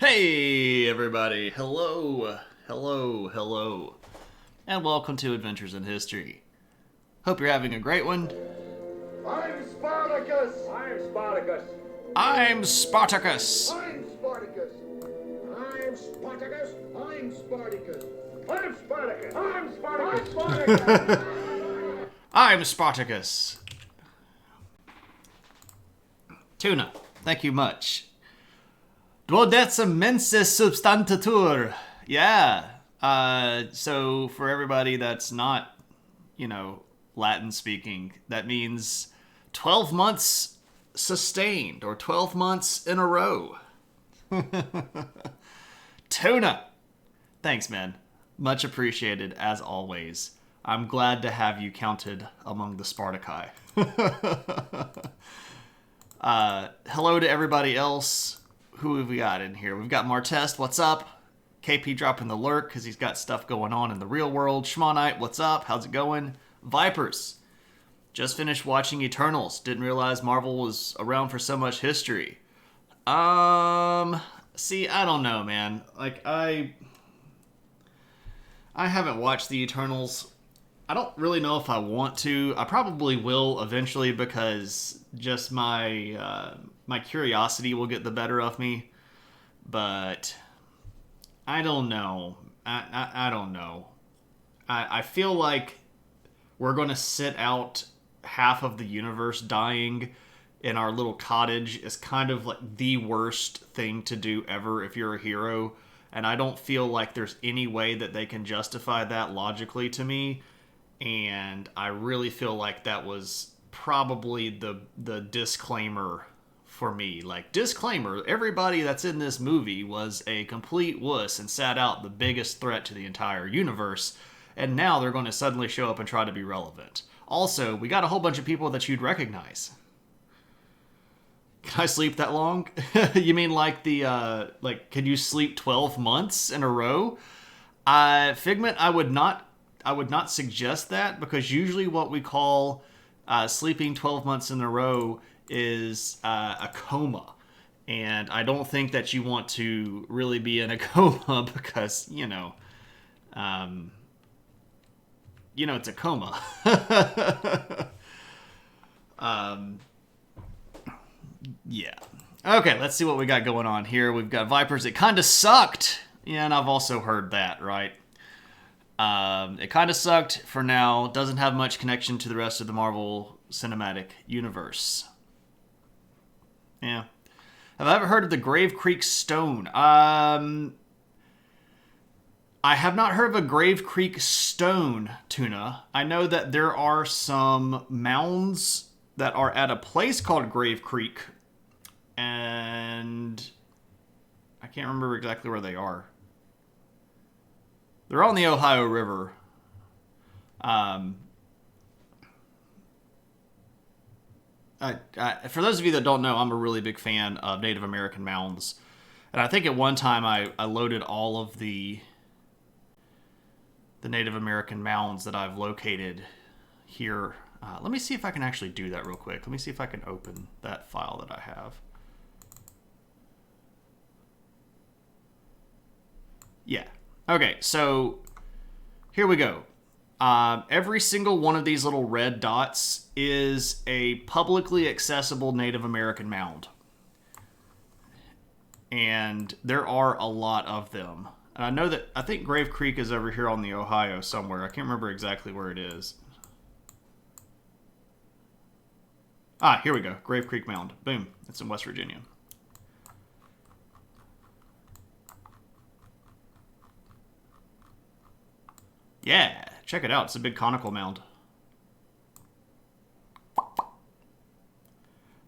Hey everybody, hello, and welcome to Adventures in History. Hope you're having a great one. I'm Spartacus! I'm Spartacus! I'm Spartacus! I'm Spartacus! I'm Spartacus! I'm Spartacus! I'm Spartacus! I'm Spartacus! I'm Spartacus! I'm Spartacus! Tuna, thank you much. Duodecim mensis substantitur. Yeah. So for everybody that's not, Latin speaking, that means 12 months sustained or 12 months in a row. Tuna. Thanks, man. Much appreciated as always. I'm glad to have you counted among the Spartaci. Hello to everybody else. Who have we got in here? We've got Martest, what's up? KP dropping the lurk because he's got stuff going on in the real world. Schmonite, what's up? How's it going? Vipers, just finished watching Eternals. Didn't realize Marvel was around for so much history. See, I don't know, man. I haven't watched the Eternals. I don't really know if I want to. I probably will eventually because just my curiosity will get the better of me. But I don't know. I don't know. I feel like we're going to sit out half of the universe dying in our little cottage is kind of like the worst thing to do ever if you're a hero. And I don't feel like there's any way that they can justify that logically to me. And I really feel like that was probably the disclaimer for me. Like, disclaimer, everybody that's in this movie was a complete wuss and sat out the biggest threat to the entire universe. And now they're going to suddenly show up and try to be relevant. Also, we got a whole bunch of people that you'd recognize. Can I sleep that long? You mean like can you sleep 12 months in a row? Figment, I would not suggest that because usually what we call sleeping 12 months in a row is a coma. And I don't think that you want to really be in a coma because, it's a coma. Yeah. Okay, let's see what we got going on here. We've got Vipers. It kind of sucked. Yeah, and I've also heard that, right? It kind of sucked for now. Doesn't have much connection to the rest of the Marvel Cinematic Universe. Yeah. Have I ever heard of the Grave Creek Stone? I have not heard of a Grave Creek Stone, Tuna. I know that there are some mounds that are at a place called Grave Creek. And I can't remember exactly where they are. They're on the Ohio River. For those of you that don't know, I'm a really big fan of Native American mounds. And I think at one time I loaded all of the Native American mounds that I've located here. Let me see if I can actually do that real quick. Let me see if I can open that file that I have. Yeah. Okay, so here we go. Every single one of these little red dots is a publicly accessible Native American mound. And there are a lot of them. And I think Grave Creek is over here on the Ohio somewhere. I can't remember exactly where it is. Here we go. Grave Creek Mound. Boom. It's in West Virginia. Yeah, check it out. It's a big conical mound.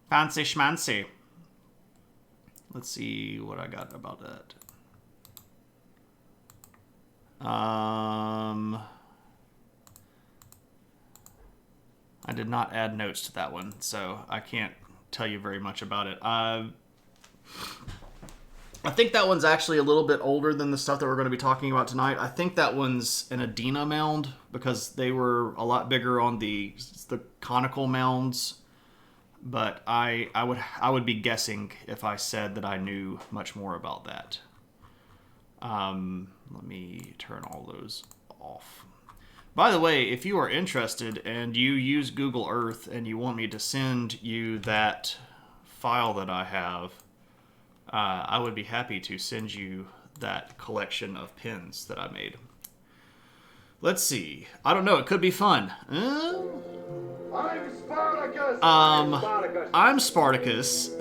Fancy schmancy. Let's see what I got about that. I did not add notes to that one, so I can't tell you very much about it. I think that one's actually a little bit older than the stuff that we're going to be talking about tonight. I think that one's an Adena mound because they were a lot bigger on the conical mounds. but I would be guessing if I said that I knew much more about that. Let me turn all those off. By the way, if you are interested and you use Google Earth and you want me to send you that file that I have, I would be happy to send you that collection of pins that I made. Let's see. I don't know. It could be fun. I'm Spartacus! I'm Spartacus. I'm Spartacus!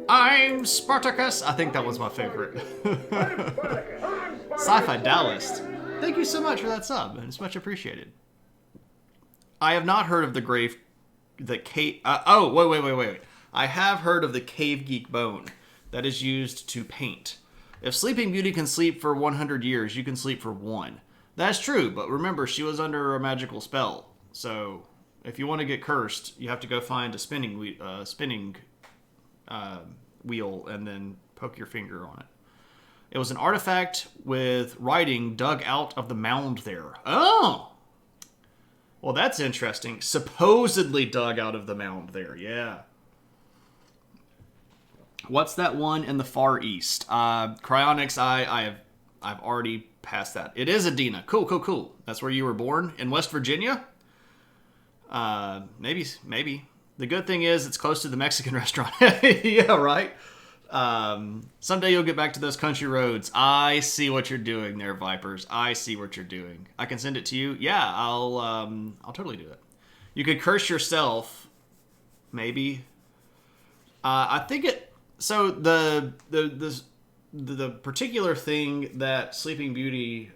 I'm Spartacus. I think that was my favorite. I'm Spartacus! I'm Spartacus! Sci-Fi Dallas. Thank you so much for that sub, and it's much appreciated. I have not heard of the cave. Wait. I have heard of the Cave Geek bone that is used to paint. If Sleeping Beauty can sleep for 100 years, you can sleep for one. That's true, but remember, she was under a magical spell. So, if you want to get cursed, you have to go find a spinning wheel and then poke your finger on it. It was an artifact with writing dug out of the mound there. Oh! Well, that's interesting. Supposedly dug out of the mound there, yeah. What's that one in the Far East? Cryonics, I've already passed that. It is Adena. Cool. That's where you were born? In West Virginia? Maybe. The good thing is it's close to the Mexican restaurant. Yeah, right? Someday you'll get back to those country roads. I see what you're doing there, Vipers. I see what you're doing. I can send it to you. Yeah, I'll totally do it. You could curse yourself, maybe. I think it. So the particular thing that Sleeping Beauty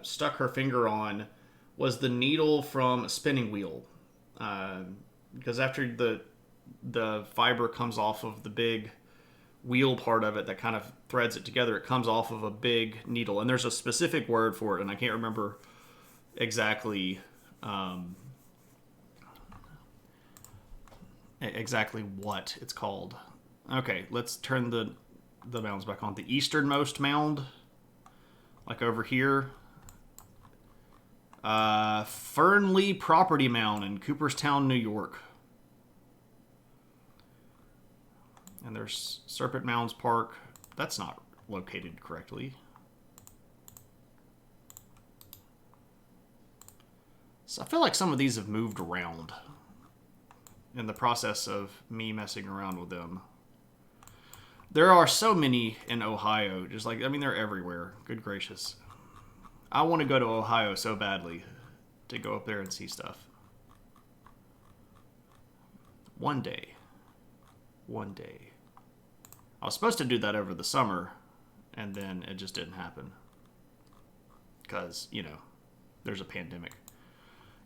stuck her finger on was the needle from a spinning wheel, because after the fiber comes off of the big wheel part of it that kind of threads it together, it comes off of a big needle, and there's a specific word for it, and I can't remember exactly what it's called. Okay, let's turn the mounds back on. The easternmost mound, like over here. Fernley Property Mound in Cooperstown, New York. And there's Serpent Mounds Park. That's not located correctly. So I feel like some of these have moved around in the process of me messing around with them. There are so many in Ohio. They're everywhere. Good gracious. I want to go to Ohio so badly to go up there and see stuff. One day. I was supposed to do that over the summer, and then it just didn't happen. Because, there's a pandemic.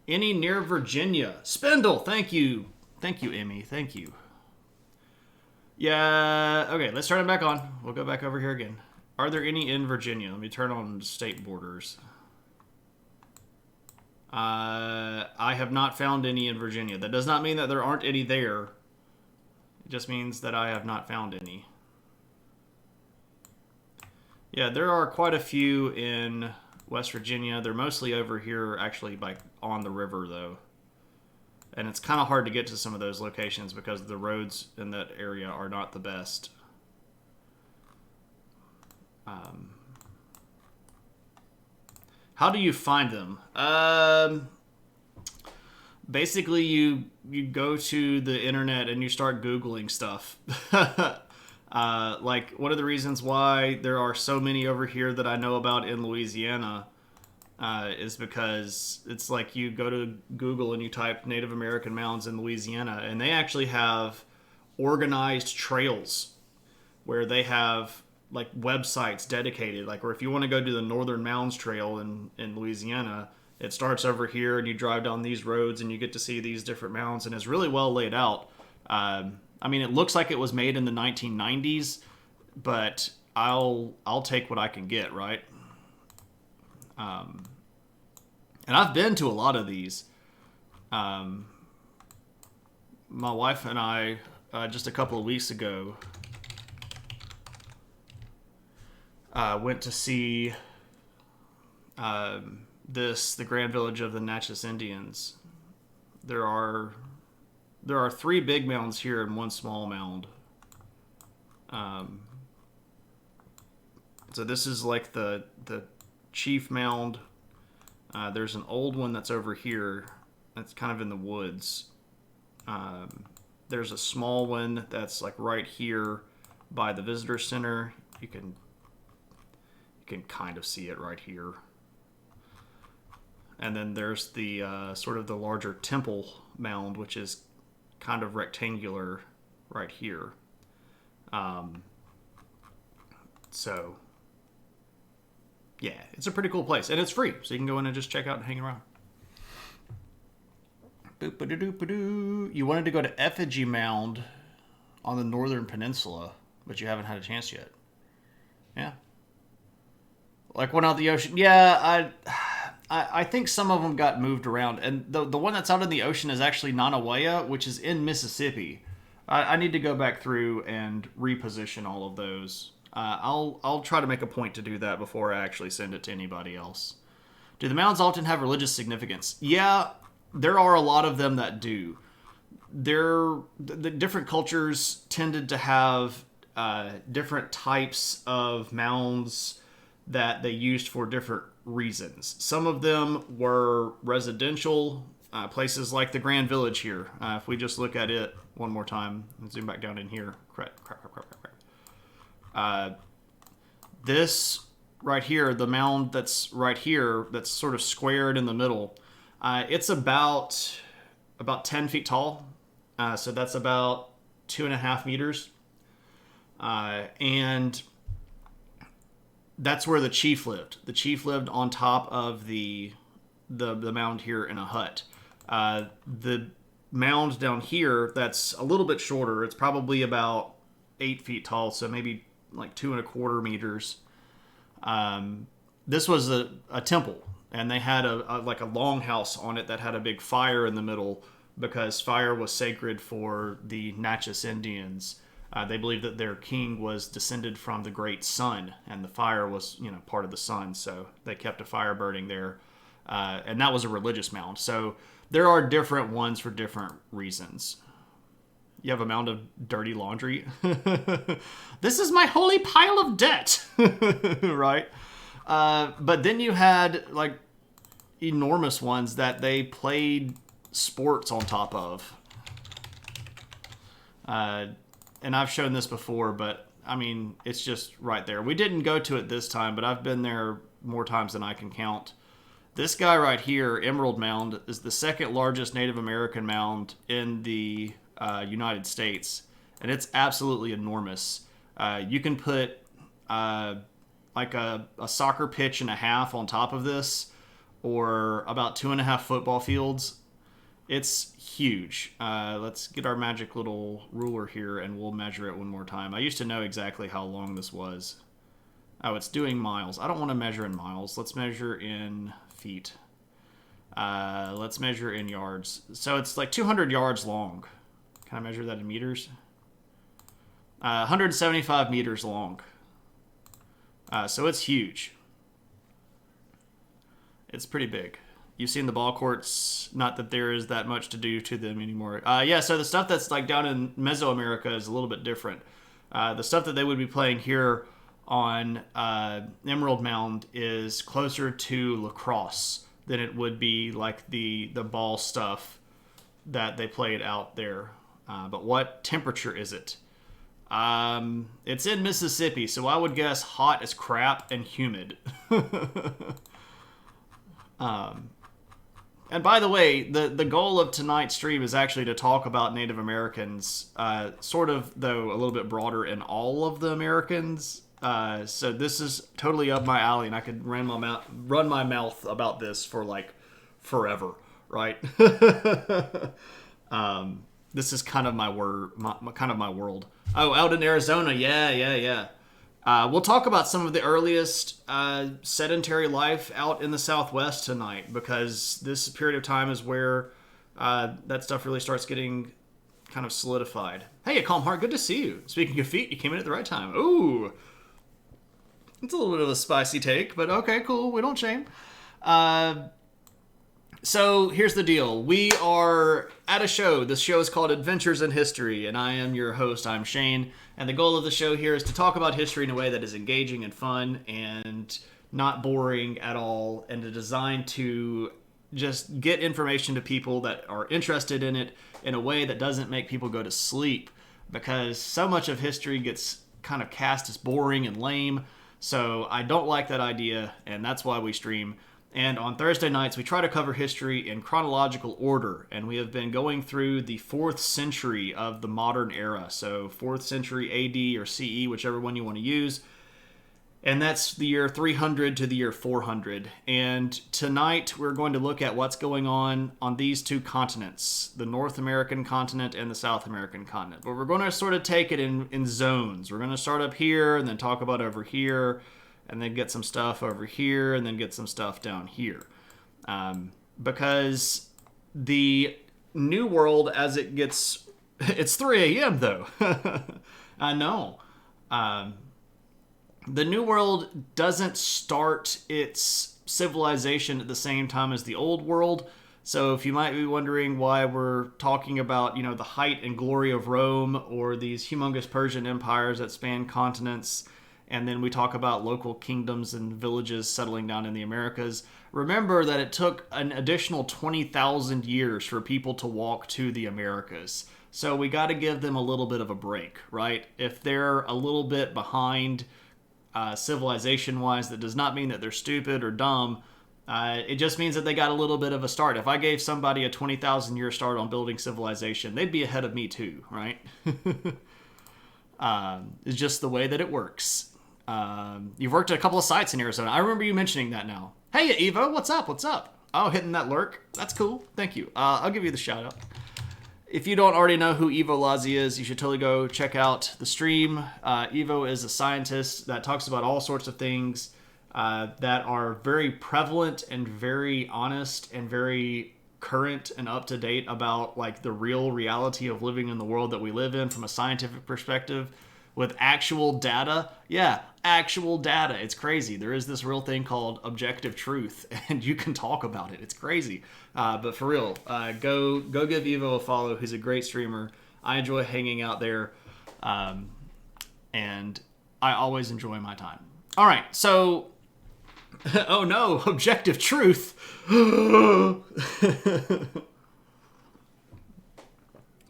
Any near Virginia? Spindle, thank you. Thank you, Emmy. Thank you. Yeah, okay, let's turn it back on. We'll go back over here again. Are there any in Virginia? Let me turn on state borders. I have not found any in Virginia. That does not mean that there aren't any there. It just means that I have not found any. Yeah, there are quite a few in West Virginia. They're mostly over here, actually, on the river, though. And it's kind of hard to get to some of those locations because the roads in that area are not the best. How do you find them? Basically, you go to the internet and you start Googling stuff. One of the reasons why there are so many over here that I know about in Louisiana is because it's like you go to Google and you type Native American mounds in Louisiana, and they actually have organized trails where they have websites dedicated, or if you want to go to the Northern Mounds Trail in Louisiana, it starts over here and you drive down these roads and you get to see these different mounds, and it's really well laid out. It looks like it was made in the 1990s, but I'll take what I can get, right? And I've been to a lot of these. My wife and I, just a couple of weeks ago, went to see the Grand Village of the Natchez Indians. There are there are 3 big mounds here and 1 small mound. So this is like the chief mound. There's an old one that's over here. That's kind of in the woods. There's a small one that's like right here by the visitor center. You can kind of see it right here. And then there's the sort of the larger temple mound, which is kind of rectangular right here. So, yeah, it's a pretty cool place. And it's free, so you can go in and just check out and hang around. Boop-a-doo-doop-a-doo. You wanted to go to Effigy Mound on the Northern Peninsula, but you haven't had a chance yet. Yeah. Like one out the ocean. Yeah, I think some of them got moved around. And the one that's out in the ocean is actually Nanawea, which is in Mississippi. I need to go back through and reposition all of those. I'll try to make a point to do that before I actually send it to anybody else. Do the mounds often have religious significance? Yeah, there are a lot of them that do. The different cultures tended to have different types of mounds that they used for different reasons. Some of them were residential, places like the Grand Village here. If we just look at it one more time and zoom back down in here. This right here, the mound that's right here, that's sort of squared in the middle, it's about 10 feet tall. So that's about 2.5 meters. And that's where the chief lived. The chief lived on top of the mound here in a hut. The mound down here that's a little bit shorter. It's probably about 8 feet tall, so maybe like 2.25 meters. This was a temple, and they had a longhouse on it that had a big fire in the middle because fire was sacred for the Natchez Indians. They believed that their king was descended from the great sun, and the fire was, part of the sun. So they kept a fire burning there, and that was a religious mound. So there are different ones for different reasons. You have a mound of dirty laundry. This is my holy pile of debt, right? But then you had like enormous ones that they played sports on top of. And I've shown this before, but I mean, it's just right there. We didn't go to it this time, but I've been there more times than I can count. This guy right here, Emerald Mound, is the second largest Native American mound in the United States, and it's absolutely enormous. You can put like a soccer pitch and a half on top of this, or about 2.5 football fields. It's huge. Let's get our magic little ruler here and we'll measure it one more time. I used to know exactly how long this was. Oh, it's doing miles. I don't want to measure in miles. Let's measure in feet. Let's measure in yards. So it's like 200 yards long. Can I measure that in meters? 175 meters long. So it's huge. It's pretty big. You've seen the ball courts. Not that there is that much to do to them anymore. Yeah, so the stuff that's like down in Mesoamerica is a little bit different. The stuff that they would be playing here on Emerald Mound is closer to lacrosse than it would be like the ball stuff that they played out there. But what temperature is it? It's in Mississippi, so I would guess hot as crap and humid. And by the way, the goal of tonight's stream is actually to talk about Native Americans, sort of, though, a little bit broader in all of the Americans. So this is totally up my alley, and I could run my mouth about this for, like, forever, right? This is kind of my world. Oh, out in Arizona, yeah. We'll talk about some of the earliest sedentary life out in the Southwest tonight, because this period of time is where that stuff really starts getting kind of solidified. Hey, Calm Heart, good to see you. Speaking of feet, you came in at the right time. Ooh, it's a little bit of a spicy take, but okay, cool. We don't shame. So here's the deal. We are at a show. This show is called Adventures in History, and I am your host. I'm Shane. And the goal of the show here is to talk about history in a way that is engaging and fun and not boring at all, and designed to just get information to people that are interested in it in a way that doesn't make people go to sleep, because so much of history gets kind of cast as boring and lame. So I don't like that idea, and that's why we stream. And on Thursday nights, we try to cover history in chronological order, and we have been going through the 4th century of the modern era. So 4th century AD or CE, whichever one you want to use. And that's the year 300 to the year 400. And tonight, we're going to look at what's going on these two continents, the North American continent and the South American continent. But we're going to sort of take it in zones. We're going to start up here and then talk about over here, and then get some stuff over here, and then get some stuff down here. Because the New World, as it gets... It's 3 a.m., though. I know. The New World doesn't start its civilization at the same time as the Old World. So if you might be wondering why we're talking about, the height and glory of Rome, or these humongous Persian empires that span continents, and then we talk about local kingdoms and villages settling down in the Americas, remember that it took an additional 20,000 years for people to walk to the Americas. So we got to give them a little bit of a break, right? If they're a little bit behind civilization-wise, that does not mean that they're stupid or dumb. It just means that they got a little bit of a start. If I gave somebody a 20,000-year start on building civilization, they'd be ahead of me too, right? It's just the way that it works. You've worked at a couple of sites in Arizona. I remember you mentioning that now. Hey, Evo, what's up? What's up? Oh, hitting that lurk. That's cool. Thank you. I'll give you the shout out. If you don't already know who Evo Lazi is, you should totally go check out the stream. Evo is a scientist that talks about all sorts of things that are very prevalent and very honest and very current and up to date about like the real reality of living in the world that we live in from a scientific perspective with actual data. Yeah, actual data. It's crazy. There is this real thing called objective truth, and you can talk about it. It's crazy. But for real, go give Evo a follow. He's a great streamer. I enjoy hanging out there, and I always enjoy my time. All right, so... oh no, objective truth.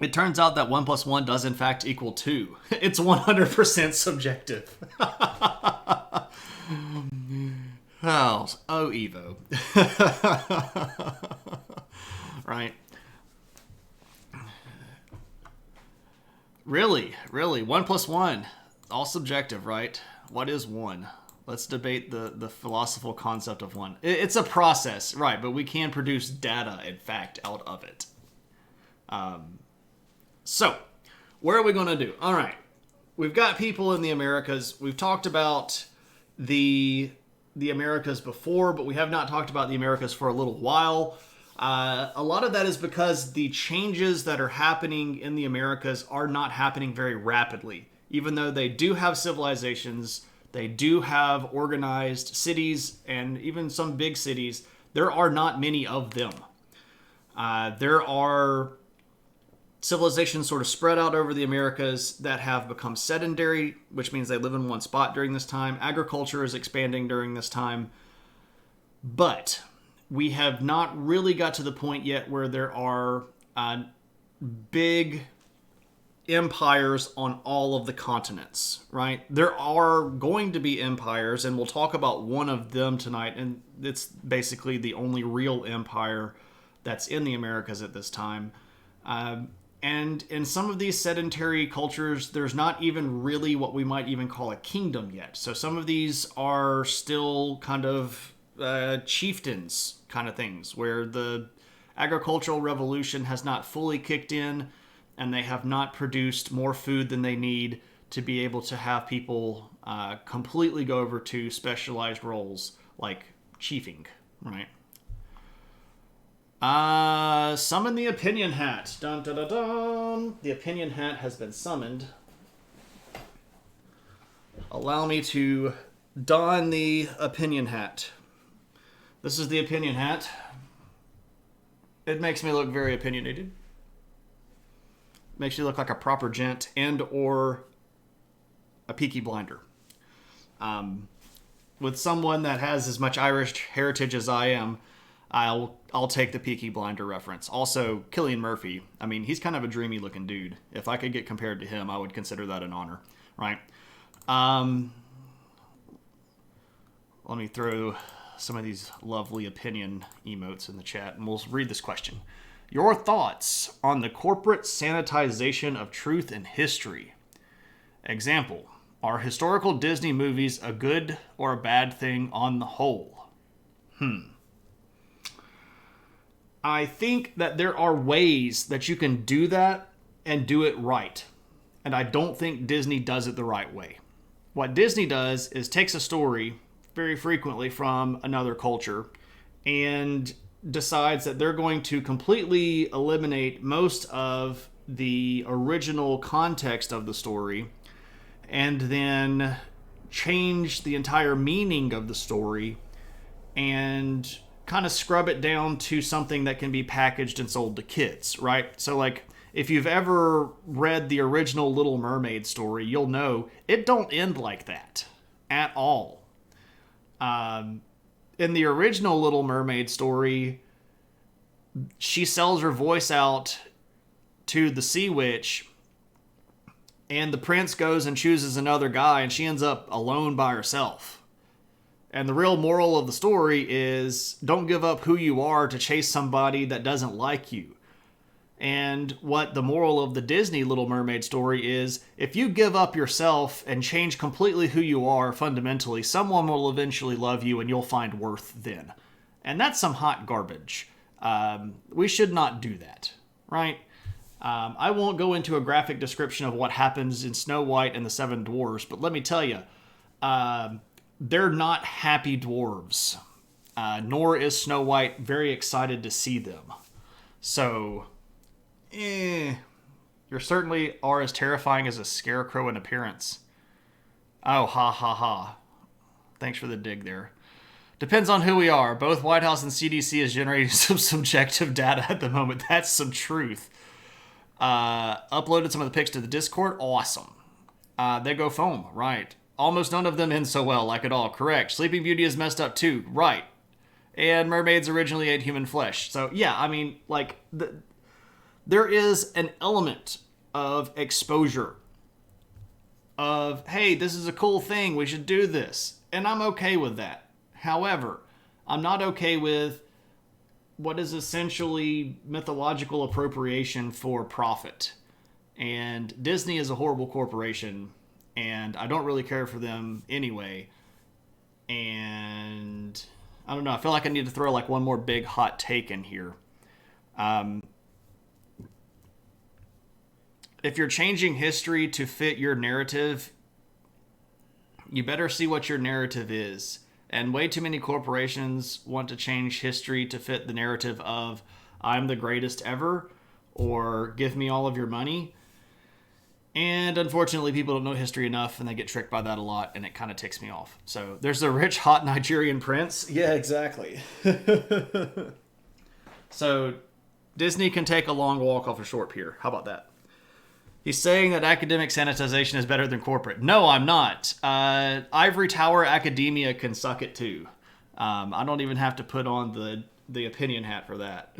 It turns out that 1 + 1 does in fact equal 2. It's 100% subjective. Oh, Evo. Right. Really? 1 + 1. All subjective, right? What is 1? Let's debate the philosophical concept of 1. It's a process, right, but we can produce data, in fact, out of it. So, where are we going to do? All right. We've got people in the Americas. We've talked about the Americas before, but we have not talked about the Americas for a little while. A lot of that is because the changes that are happening in the Americas are not happening very rapidly. Even though they do have civilizations, they do have organized cities, and even some big cities, there are not many of them. There are civilizations sort of spread out over the Americas that have become sedentary, which means they live in one spot during this time. Agriculture is expanding during this time. But we have not really got to the point yet where there are big empires on all of the continents, right? There are going to be empires, and we'll talk about one of them tonight, and it's basically the only real empire that's in the Americas at this time. And in some of these sedentary cultures, there's not even really what we might even call a kingdom yet. So some of these are still kind of chieftains kind of things, where the agricultural revolution has not fully kicked in, and they have not produced more food than they need to be able to have people completely go over to specialized roles like chiefing, right? Summon the opinion hat. Dun, dun, dun, dun. The opinion hat has been summoned. Allow me to don the opinion hat. This is the opinion hat. It makes me look very opinionated. Makes you look like a proper gent and or a Peaky Blinder. With someone that has as much Irish heritage as I am, I'll take the Peaky Blinder reference. Also, Cillian Murphy. I mean, he's kind of a dreamy looking dude. If I could get compared to him, I would consider that an honor, right? Let me throw some of these lovely opinion emotes in the chat, and we'll read this question. Your thoughts on the corporate sanitization of truth and history. Example, are historical Disney movies a good or a bad thing on the whole? I think that there are ways that you can do that and do it right. And I don't think Disney does it the right way. What Disney does is takes a story very frequently from another culture and decides that they're going to completely eliminate most of the original context of the story and then change the entire meaning of the story and kind of scrub it down to something that can be packaged and sold to kids, right? So like if you've ever read the original Little Mermaid story, you'll know it don't end like that at all. In the original Little Mermaid story, she sells her voice out to the sea witch, and the prince goes and chooses another guy, and she ends up alone by herself. And the real moral of the story is don't give up who you are to chase somebody that doesn't like you. And what the moral of the Disney Little Mermaid story is, if you give up yourself and change completely who you are fundamentally, someone will eventually love you and you'll find worth then. And that's some hot garbage. We should not do that, right? I won't go into a graphic description of what happens in Snow White and the Seven Dwarfs, but let me tell you, they're not happy dwarves. Nor is Snow White very excited to see them. So, you certainly are as terrifying as a scarecrow in appearance. Oh, ha ha ha. Thanks for the dig there. Depends on who we are. Both White House and CDC is generating some subjective data at the moment. That's some truth. Uploaded some of the pics to the Discord. Awesome. They go foam. Right. Almost none of them end so well, like at all. Correct. Sleeping Beauty is messed up too. Right. And mermaids originally ate human flesh. So, yeah, I mean, like, there is an element of exposure. Of, hey, this is a cool thing. We should do this. And I'm okay with that. However, I'm not okay with what is essentially mythological appropriation for profit. And Disney is a horrible corporation, and I don't really care for them anyway. And I don't know, I feel like I need to throw like one more big hot take in here. If you're changing history to fit your narrative, you better see what your narrative is. And way too many corporations want to change history to fit the narrative of I'm the greatest ever or give me all of your money. And unfortunately, people don't know history enough and they get tricked by that a lot, and it kind of ticks me off. So there's a rich, hot Nigerian prince. Yeah, exactly. So Disney can take a long walk off a short pier. How about that? He's saying that academic sanitization is better than corporate. No, I'm not. Ivory Tower academia can suck it too. I don't even have to put on the opinion hat for that.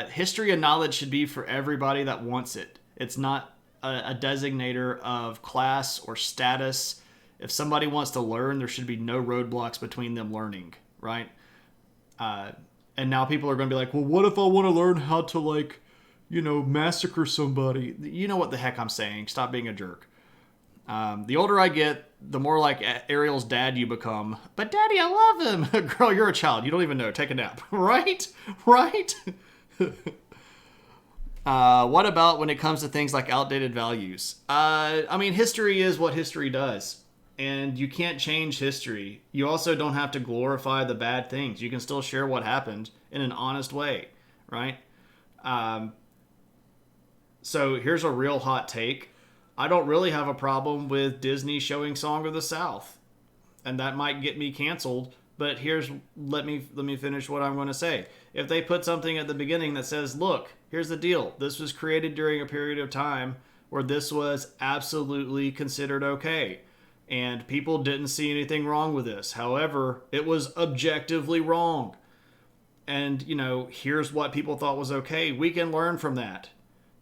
History and knowledge should be for everybody that wants it. It's not a designator of class or status. If somebody wants to learn, there should be no roadblocks between them learning, right? And now people are going to be like, well, what if I want to learn how to, like, you know, massacre somebody? You know what the heck I'm saying. Stop being a jerk. The older I get, the more like Ariel's dad you become. But daddy, I love him. Girl, you're a child. You don't even know. Take a nap. Right? Right? What about when it comes to things like outdated values? I mean, history is what history does. And you can't change history. You also don't have to glorify the bad things. You can still share what happened in an honest way. Right? So here's a real hot take. I don't really have a problem with Disney showing Song of the South. And that might get me canceled, But let me finish what I'm going to say. If they put something at the beginning that says, look, here's the deal. This was created during a period of time where this was absolutely considered okay. And people didn't see anything wrong with this. However, it was objectively wrong. And, here's what people thought was okay. We can learn from that.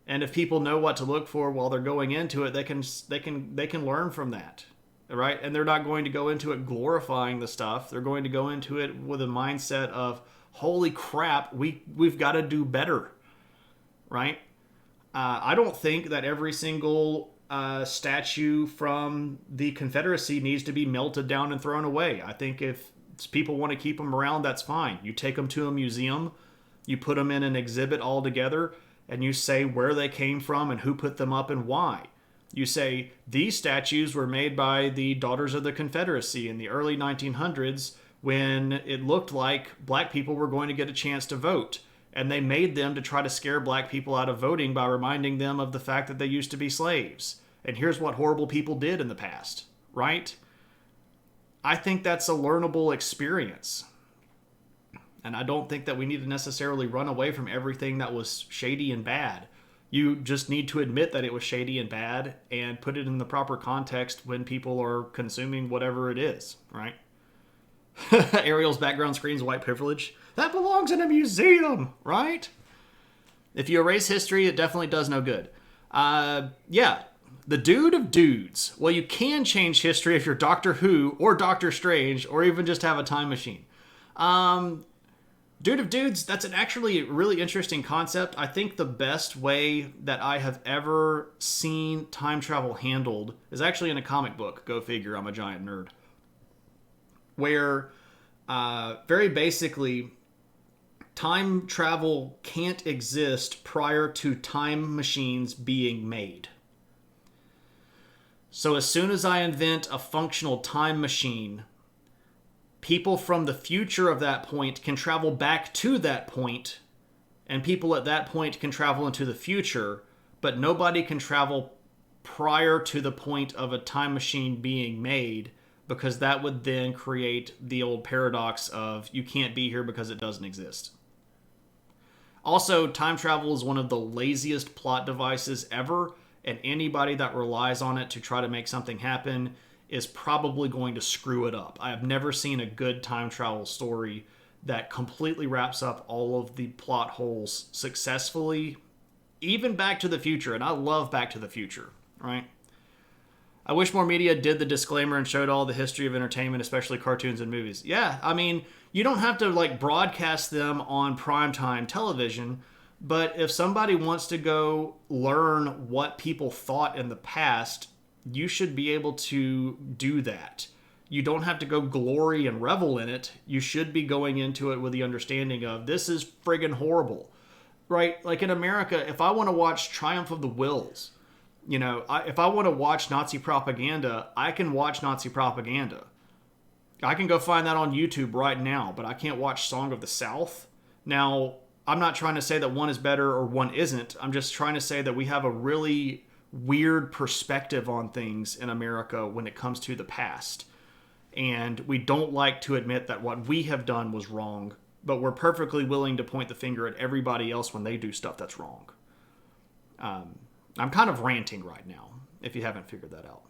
And if people know what to look for while they're going into it, they can learn from that. Right? And they're not going to go into it glorifying the stuff. They're going to go into it with a mindset of, holy crap, we've got to do better. Right? I don't think that every single statue from the Confederacy needs to be melted down and thrown away. I think if people want to keep them around, that's fine. You take them to a museum, you put them in an exhibit all together, and you say where they came from and who put them up and why. You say, these statues were made by the Daughters of the Confederacy in the early 1900s when it looked like black people were going to get a chance to vote. And they made them to try to scare black people out of voting by reminding them of the fact that they used to be slaves. And here's what horrible people did in the past, right? I think that's a learnable experience. And I don't think that we need to necessarily run away from everything that was shady and bad. You just need to admit that it was shady and bad and put it in the proper context when people are consuming whatever it is, right? Ariel's background screams white privilege. That belongs in a museum, right? If you erase history, it definitely does no good. Yeah, the dude of dudes. Well, you can change history if you're Doctor Who or Doctor Strange or even just have a time machine. Dude of dudes, that's an actually really interesting concept. I think the best way that I have ever seen time travel handled is actually in a comic book. Go figure, I'm a giant nerd. Where, very basically, time travel can't exist prior to time machines being made. So as soon as I invent a functional time machine, people from the future of that point can travel back to that point, and people at that point can travel into the future, but nobody can travel prior to the point of a time machine being made, because that would then create the old paradox of you can't be here because it doesn't exist. Also, time travel is one of the laziest plot devices ever, and anybody that relies on it to try to make something happen is probably going to screw it up. I have never seen a good time travel story that completely wraps up all of the plot holes successfully, even Back to the Future, and I love Back to the Future, right? I wish more media did the disclaimer and showed all the history of entertainment, especially cartoons and movies. Yeah, I mean, you don't have to broadcast them on primetime television, but if somebody wants to go learn what people thought in the past, you should be able to do that. You don't have to go glory and revel in it. You should be going into it with the understanding of this is friggin' horrible, right? Like in America, if I want to watch Triumph of the Wills, if I want to watch Nazi propaganda, I can watch Nazi propaganda. I can go find that on YouTube right now, but I can't watch Song of the South. Now, I'm not trying to say that one is better or one isn't. I'm just trying to say that we have a really weird perspective on things in America when it comes to the past. And we don't like to admit that what we have done was wrong, but we're perfectly willing to point the finger at everybody else when they do stuff that's wrong. I'm kind of ranting right now, if you haven't figured that out.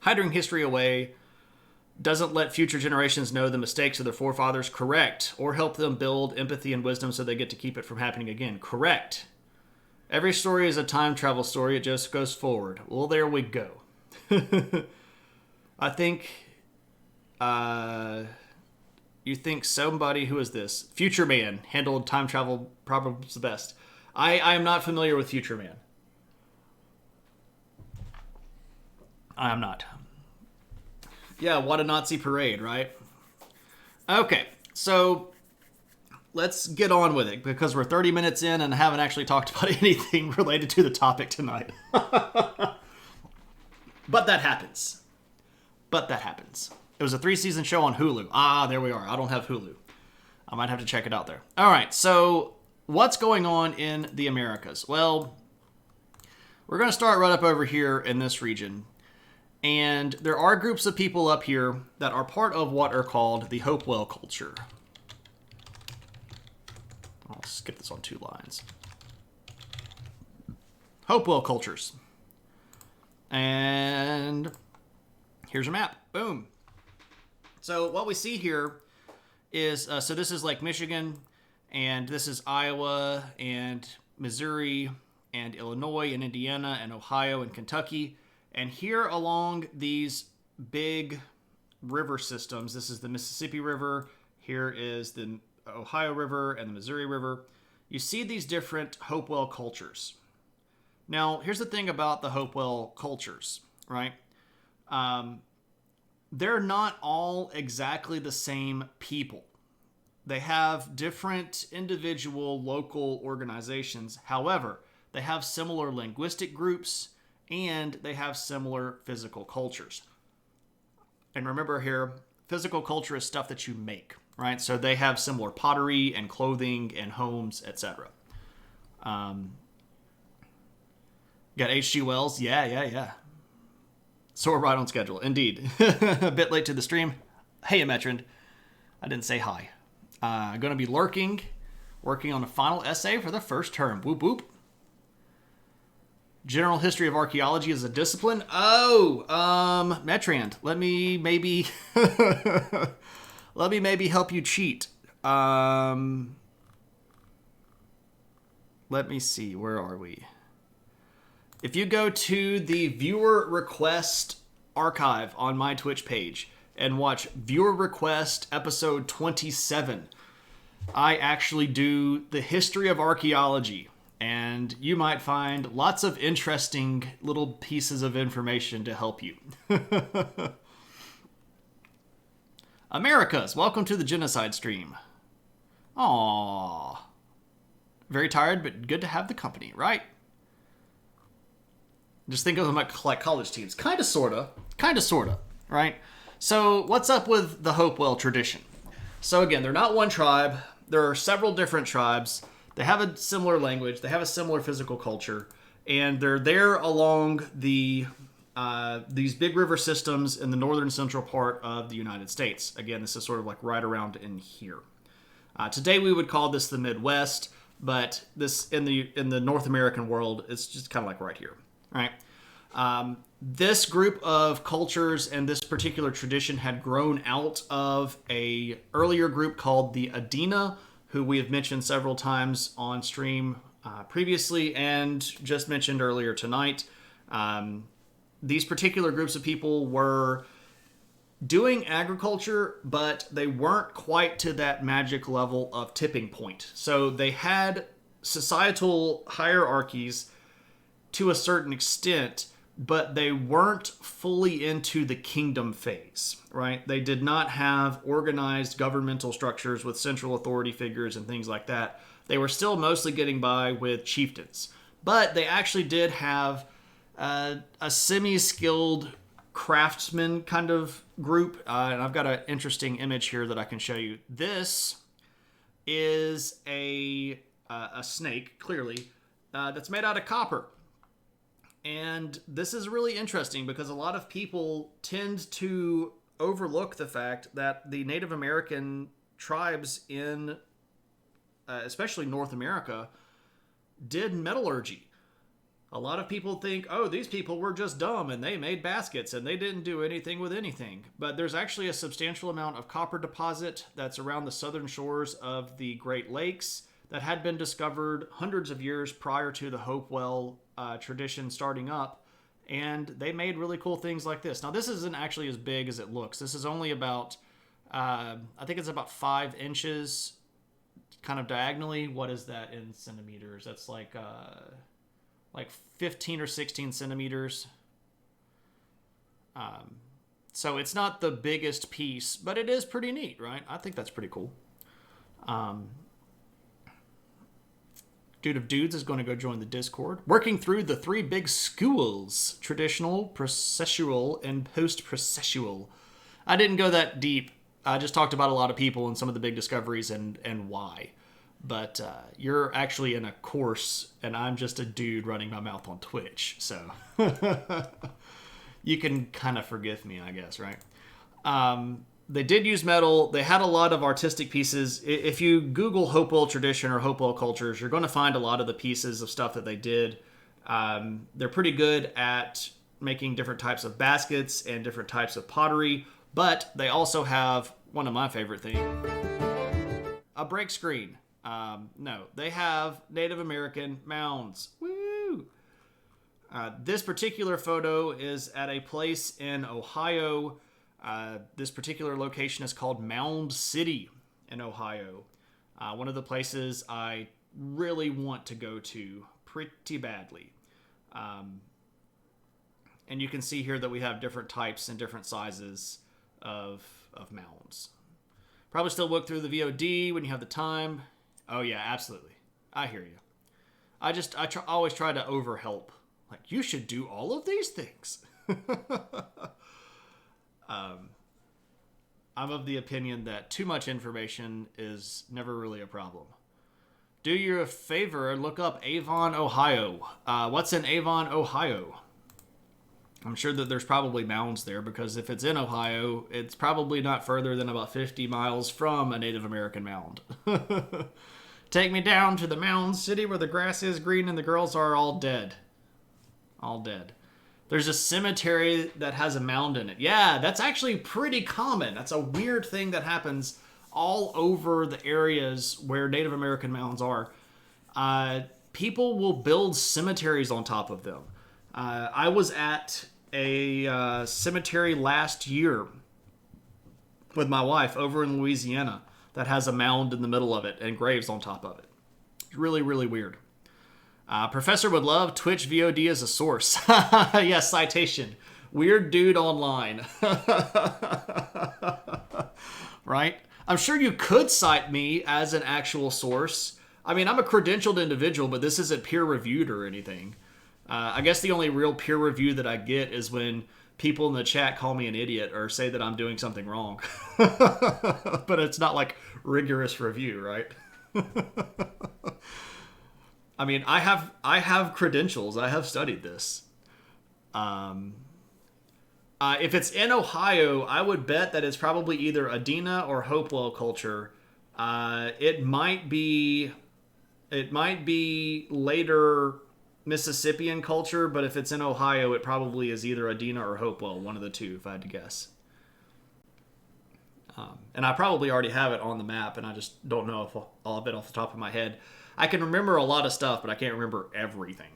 Hiding history away doesn't let future generations know the mistakes of their forefathers. Correct. Or help them build empathy and wisdom so they get to keep it from happening again. Correct. Every story is a time travel story. It just goes forward. Well, there we go. I think you think somebody, who is this? Future Man handled time travel problems the best. I am not familiar with Future Man. I am not. Yeah, what a Nazi parade, right? Okay, so let's get on with it because we're 30 minutes in and haven't actually talked about anything related to the topic tonight. But that happens. It was a 3-season show on Hulu. Ah, there we are. I don't have Hulu. I might have to check it out there. All right, so what's going on in the Americas? Well, we're going to start right up over here in this region. And there are groups of people up here that are part of what are called the Hopewell culture. I'll skip this on 2 lines. Hopewell cultures. And here's a map. Boom. So what we see here is, so this is like Michigan, and this is Iowa, and Missouri, and Illinois, and Indiana, and Ohio, and Kentucky. And here along these big river systems, this is the Mississippi River, here is the Ohio River, and the Missouri River. You see these different Hopewell cultures. Now, here's the thing about the Hopewell cultures, right? They're not all exactly the same people. They have different individual local organizations. However, they have similar linguistic groups, and they have similar physical cultures. And remember here, physical culture is stuff that you make, right? So they have similar pottery and clothing and homes, etc. Got H.G. Wells? Yeah. So we're right on schedule. Indeed. A bit late to the stream. Hey, Ametrand. I didn't say hi. Going to be lurking, working on a final essay for the first term. Whoop, whoop. General history of archaeology is a discipline. Oh, Metrand, let me maybe help you cheat. Let me see, where are we? If you go to the viewer request archive on my Twitch page and watch viewer request episode 27, I actually do the history of archaeology. And you might find lots of interesting little pieces of information to help you. Americas, welcome to the genocide stream. Aww. Very tired, but good to have the company, right? Just think of them like college teams. Kinda, sorta, right? So what's up with the Hopewell tradition? So again, they're not one tribe. There are several different tribes. They have a similar language. They have a similar physical culture, and they're there along these big river systems in the northern central part of the United States. Again, this is sort of like right around in here. Today we would call this the Midwest, but this in the North American world, it's just kind of like right here, right? This group of cultures and this particular tradition had grown out of a earlier group called the Adena, who we have mentioned several times on stream previously and just mentioned earlier tonight. These particular groups of people were doing agriculture, but they weren't quite to that magic level of tipping point. So they had societal hierarchies to a certain extent, but they weren't fully into the kingdom phase, right? They did not have organized governmental structures with central authority figures and things like that. They were still mostly getting by with chieftains. But they actually did have a semi-skilled craftsman kind of group. And I've got an interesting image here that I can show you. This is a snake, clearly, that's made out of copper. And this is really interesting because a lot of people tend to overlook the fact that the Native American tribes in, especially North America, did metallurgy. A lot of people think, oh, these people were just dumb and they made baskets and they didn't do anything with anything. But there's actually a substantial amount of copper deposit that's around the southern shores of the Great Lakes that had been discovered hundreds of years prior to the Hopewell tradition starting up, and they made really cool things like this. Now, this isn't actually as big as it looks. This is only about, I think it's about 5 inches, kind of diagonally. What is that in centimeters? That's like 15 or 16 centimeters. So it's not the biggest piece, but it is pretty neat, right? I think that's pretty cool. Dude of Dudes is going to go join the Discord. Working through the 3 big schools: traditional, processual, and post-processual. I didn't go that deep. I just talked about a lot of people and some of the big discoveries and why. But you're actually in a course, and I'm just a dude running my mouth on Twitch. So you can kind of forgive me, I guess, right? They did use metal. They had a lot of artistic pieces. If you Google Hopewell tradition or Hopewell cultures, you're going to find a lot of the pieces of stuff that they did. They're pretty good at making different types of baskets and different types of pottery, but they also have one of my favorite things, a break screen. No, they have Native American mounds. Woo! This particular photo is at a place in Ohio. This particular location is called Mound City in Ohio. One of the places I really want to go to pretty badly. And you can see here that we have different types and different sizes of mounds. Probably still look through the VOD when you have the time. Oh yeah, absolutely. I hear you. Always try to overhelp. Like, you should do all of these things. I'm of the opinion that too much information is never really a problem. Do you a favor and look up Avon, Ohio. What's in Avon, Ohio? I'm sure that there's probably mounds there, because if it's in Ohio, it's probably not further than about 50 miles from a Native American mound. Take me down to the mound city where the grass is green and the girls are all dead. All dead. There's a cemetery that has a mound in it. Yeah, that's actually pretty common. That's a weird thing that happens all over the areas where Native American mounds are. People will build cemeteries on top of them. I was at a cemetery last year with my wife over in Louisiana that has a mound in the middle of it and graves on top of it. It's really, really weird. Professor would love Twitch VOD as a source. Yes, citation. Weird dude online. Right? I'm sure you could cite me as an actual source. I mean, I'm a credentialed individual, but this isn't peer-reviewed or anything. I guess the only real peer review that I get is when people in the chat call me an idiot or say that I'm doing something wrong. But it's not like rigorous review, right? I mean, I have credentials. I have studied this. If it's in Ohio, I would bet that it's probably either Adena or Hopewell culture. It might be later Mississippian culture, but if it's in Ohio, it probably is either Adena or Hopewell, one of the two, if I had to guess. And I probably already have it on the map, and I just don't know if I'll have it off the top of my head. I can remember a lot of stuff, but I can't remember everything.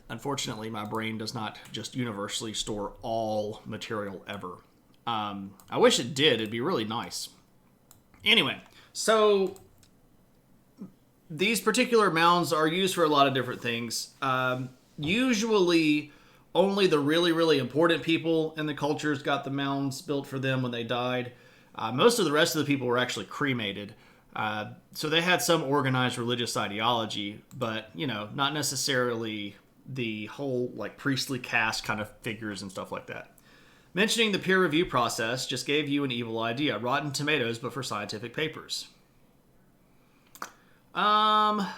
Unfortunately, my brain does not just universally store all material ever. I wish it did. It'd be really nice. Anyway, so these particular mounds are used for a lot of different things. Usually, only the really, really important people in the cultures got the mounds built for them when they died. Most of the rest of the people were actually cremated. So they had some organized religious ideology, but, not necessarily the whole, priestly caste kind of figures and stuff like that. Mentioning the peer review process just gave you an evil idea. Rotten Tomatoes, but for scientific papers. I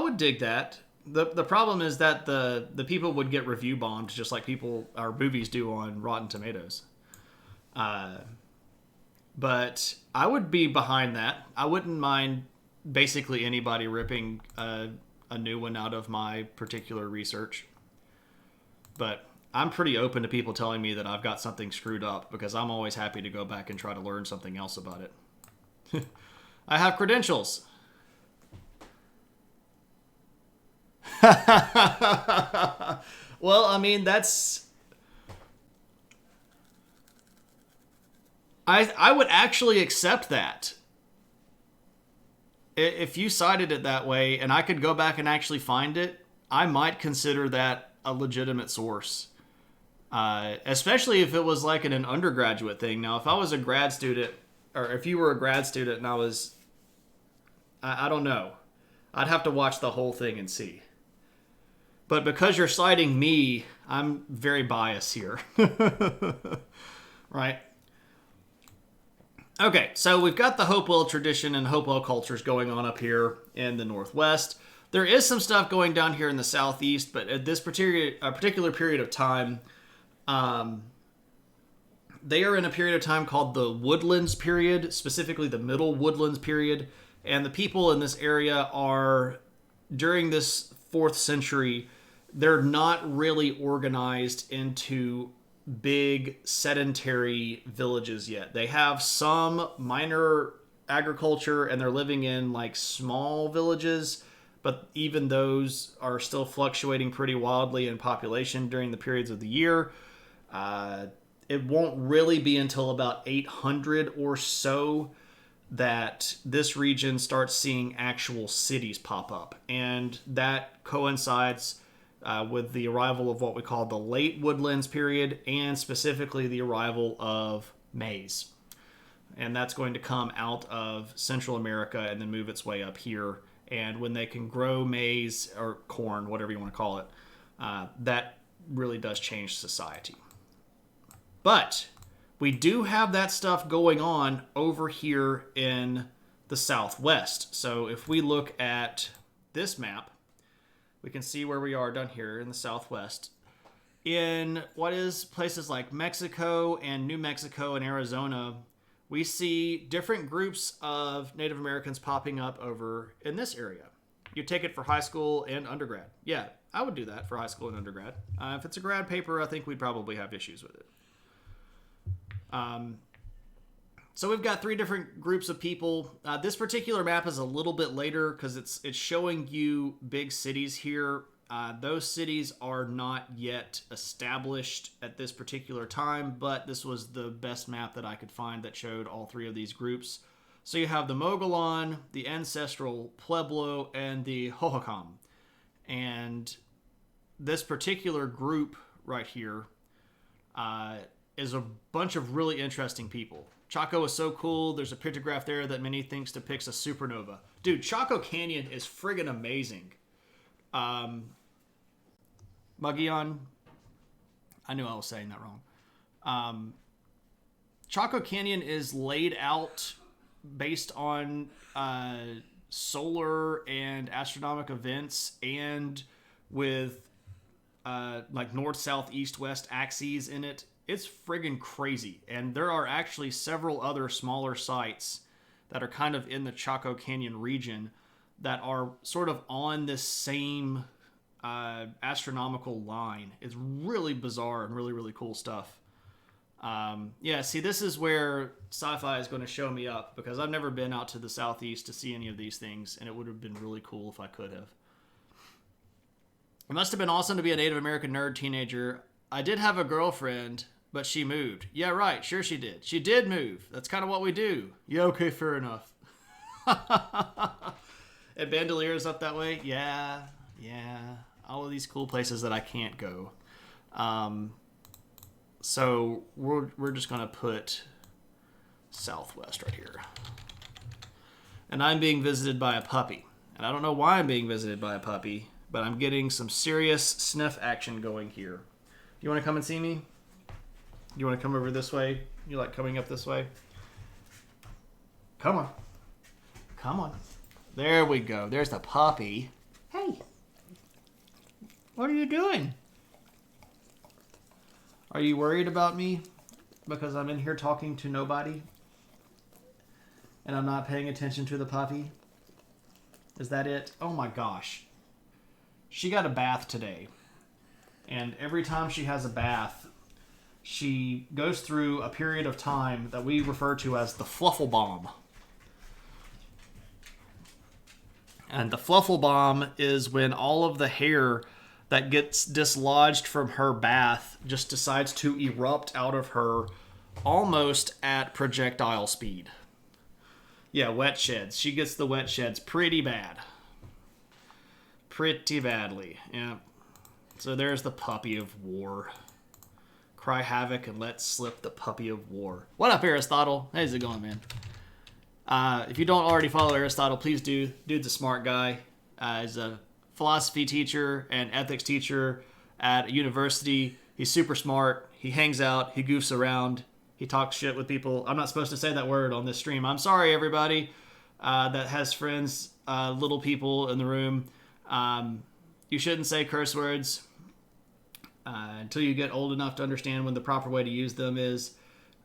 would dig that. The problem is that the people would get review bombed just like movies do on Rotten Tomatoes. But I would be behind that. I wouldn't mind basically anybody ripping a new one out of my particular research. But I'm pretty open to people telling me that I've got something screwed up, because I'm always happy to go back and try to learn something else about it. I have credentials. Well, I mean, that's... I would actually accept that. If you cited it that way and I could go back and actually find it, I might consider that a legitimate source. Especially if it was like an undergraduate thing. Now, if I was a grad student, or if you were a grad student and I don't know. I'd have to watch the whole thing and see. But because you're citing me, I'm very biased here. Right? Okay, so we've got the Hopewell tradition and Hopewell cultures going on up here in the Northwest. There is some stuff going down here in the southeast, but at this particular period of time, they are in a period of time called the Woodlands period, specifically the Middle Woodlands period. And the people in this area are, during this 4th century, they're not really organized into big sedentary villages yet. They have some minor agriculture and they're living in like small villages, but even those are still fluctuating pretty wildly in population during the periods of the year. It won't really be until about 800 or so that this region starts seeing actual cities pop up. And that coincides with the arrival of what we call the late Woodlands period, and specifically the arrival of maize. And that's going to come out of Central America and then move its way up here. And when they can grow maize or corn, whatever you want to call it, that really does change society. But we do have that stuff going on over here in the Southwest. So if we look at this map, we can see where we are down here in the Southwest. In what is places like Mexico and New Mexico and Arizona, we see different groups of Native Americans popping up over in this area. You take it for high school and undergrad. Yeah, I would do that for high school and undergrad. If it's a grad paper, I think we'd probably have issues with it. So we've got 3 different groups of people. This particular map is a little bit later because it's showing you big cities here. Those cities are not yet established at this particular time, but this was the best map that I could find that showed all 3 of these groups. So you have the Mogollon, the Ancestral Pueblo, and the Hohokam. And this particular group right here is a bunch of really interesting people. Chaco is so cool. There's a pictograph there that many thinks depicts a supernova. Dude, Chaco Canyon is friggin' amazing. Magion, I knew I was saying that wrong. Chaco Canyon is laid out based on solar and astronomical events and with like north, south, east, west axes in it. It's friggin' crazy. And there are actually several other smaller sites that are kind of in the Chaco Canyon region that are sort of on this same astronomical line. It's really bizarre and really, really cool stuff. Yeah, see, this is where sci-fi is going to show me up because I've never been out to the southeast to see any of these things, and it would have been really cool if I could have. It must have been awesome to be a Native American nerd teenager. I did have a girlfriend, but she moved. Yeah, right. Sure she did. She did move. That's kind of what we do. Yeah, okay, fair enough. And Bandolier's up that way? Yeah. All of these cool places that I can't go. So we're just going to put Southwest right here. And I'm being visited by a puppy. And I don't know why I'm being visited by a puppy, but I'm getting some serious sniff action going here. You want to come and see me? You want to come over this way? You like coming up this way? Come on. Come on. There we go. There's the puppy. Hey. What are you doing? Are you worried about me? Because I'm in here talking to nobody? And I'm not paying attention to the puppy? Is that it? Oh my gosh. She got a bath today. And every time she has a bath, she goes through a period of time that we refer to as the fluffle bomb. And the fluffle bomb is when all of the hair that gets dislodged from her bath just decides to erupt out of her almost at projectile speed. Yeah, wet sheds. She gets the wet sheds pretty bad. Pretty badly, yeah. So there's the puppy of war. Cry havoc and let slip the puppy of war. What up, Aristotle? How's it going, man? If you don't already follow Aristotle, please do. Dude's a smart guy. He's a philosophy teacher and ethics teacher at a university. He's super smart. He hangs out. He goofs around. He talks shit with people. I'm not supposed to say that word on this stream. I'm sorry, everybody that has friends, little people in the room. You shouldn't say curse words until you get old enough to understand when the proper way to use them is.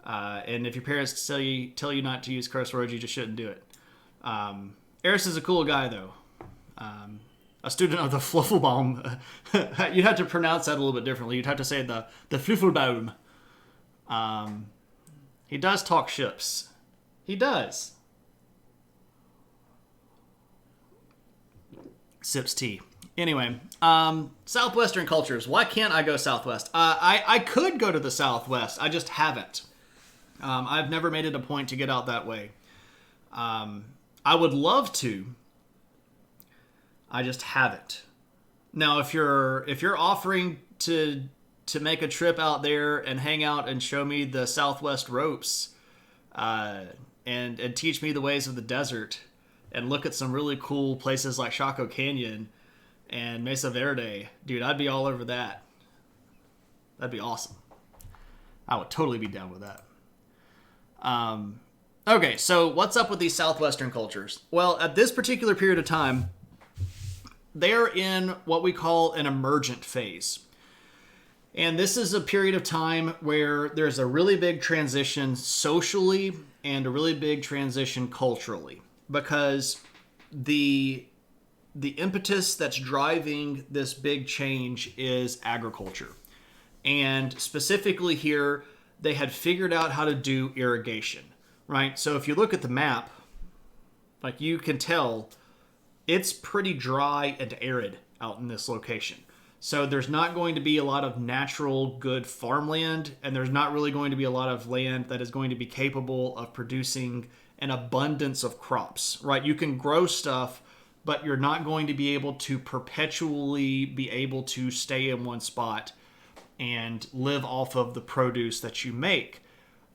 And if your parents tell you not to use curse words, you just shouldn't do it. Eris is a cool guy, though. A student of the Fluffelbaum. You'd have to pronounce that a little bit differently. You'd have to say the Fluffelbaum. He does talk ships. He does. Sips tea. Anyway, Southwestern cultures. Why can't I go Southwest? I could go to the Southwest. I just haven't. I've never made it a point to get out that way. I would love to. I just haven't. Now, if you're offering to make a trip out there and hang out and show me the Southwest ropes, and teach me the ways of the desert, and look at some really cool places like Chaco Canyon and Mesa Verde, dude, I'd be all over that. That'd be awesome. I would totally be down with that. Okay, so what's up with these Southwestern cultures? Well, at this particular period of time, they're in what we call an emergent phase. And this is a period of time where there's a really big transition socially and a really big transition culturally. Because the impetus that's driving this big change is agriculture. And specifically here, they had figured out how to do irrigation, right? So if you look at the map, like you can tell, it's pretty dry and arid out in this location. So there's not going to be a lot of natural good farmland, and there's not really going to be a lot of land that is going to be capable of producing an abundance of crops, right? You can grow stuff, but you're not going to be able to perpetually be able to stay in one spot and live off of the produce that you make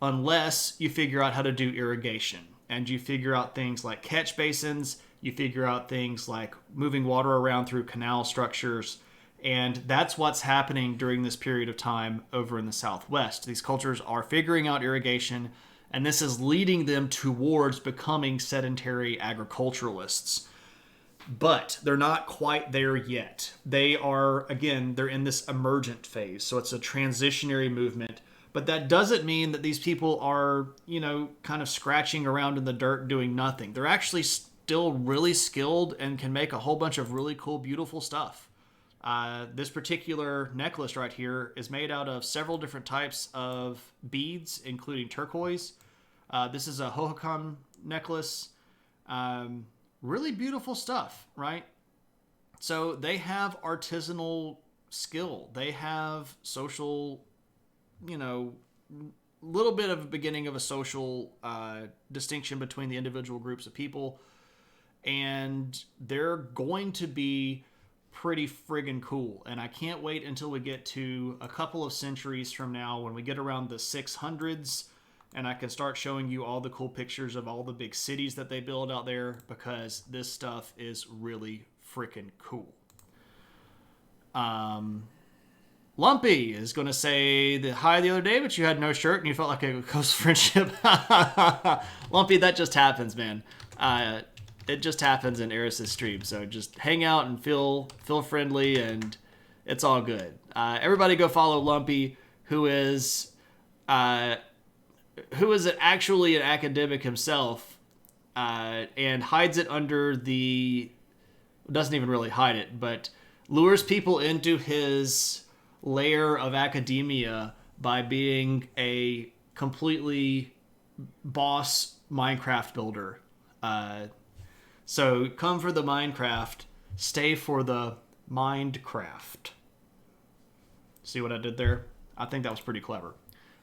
unless you figure out how to do irrigation, and you figure out things like catch basins, you figure out things like moving water around through canal structures. And that's what's happening during this period of time over in the Southwest. These cultures are figuring out irrigation, and this is leading them towards becoming sedentary agriculturalists. But they're not quite there yet. They are, again, they're in this emergent phase. So it's a transitionary movement. But that doesn't mean that these people are, kind of scratching around in the dirt doing nothing. They're actually still really skilled and can make a whole bunch of really cool, beautiful stuff. This particular necklace right here is made out of several different types of beads, including turquoise. This is a Hohokam necklace. Really beautiful stuff, right? So they have artisanal skill. They have social, little bit of a beginning of a social distinction between the individual groups of people. And they're going to be pretty friggin' cool. And I can't wait until we get to a couple of centuries from now when we get around the 600s and I can start showing you all the cool pictures of all the big cities that they build out there, because this stuff is really freaking cool. Lumpy is going to say hi the other day, but you had no shirt and you felt like a close friendship. Lumpy, that just happens, man. It just happens in Eris's stream. So just hang out and feel friendly, and it's all good. Everybody go follow Lumpy, who is actually an academic himself, and hides it under doesn't even really hide it, but lures people into his layer of academia by being a completely boss Minecraft builder. So come for the Minecraft, stay for the Mindcraft. See what I did there? I think that was pretty clever,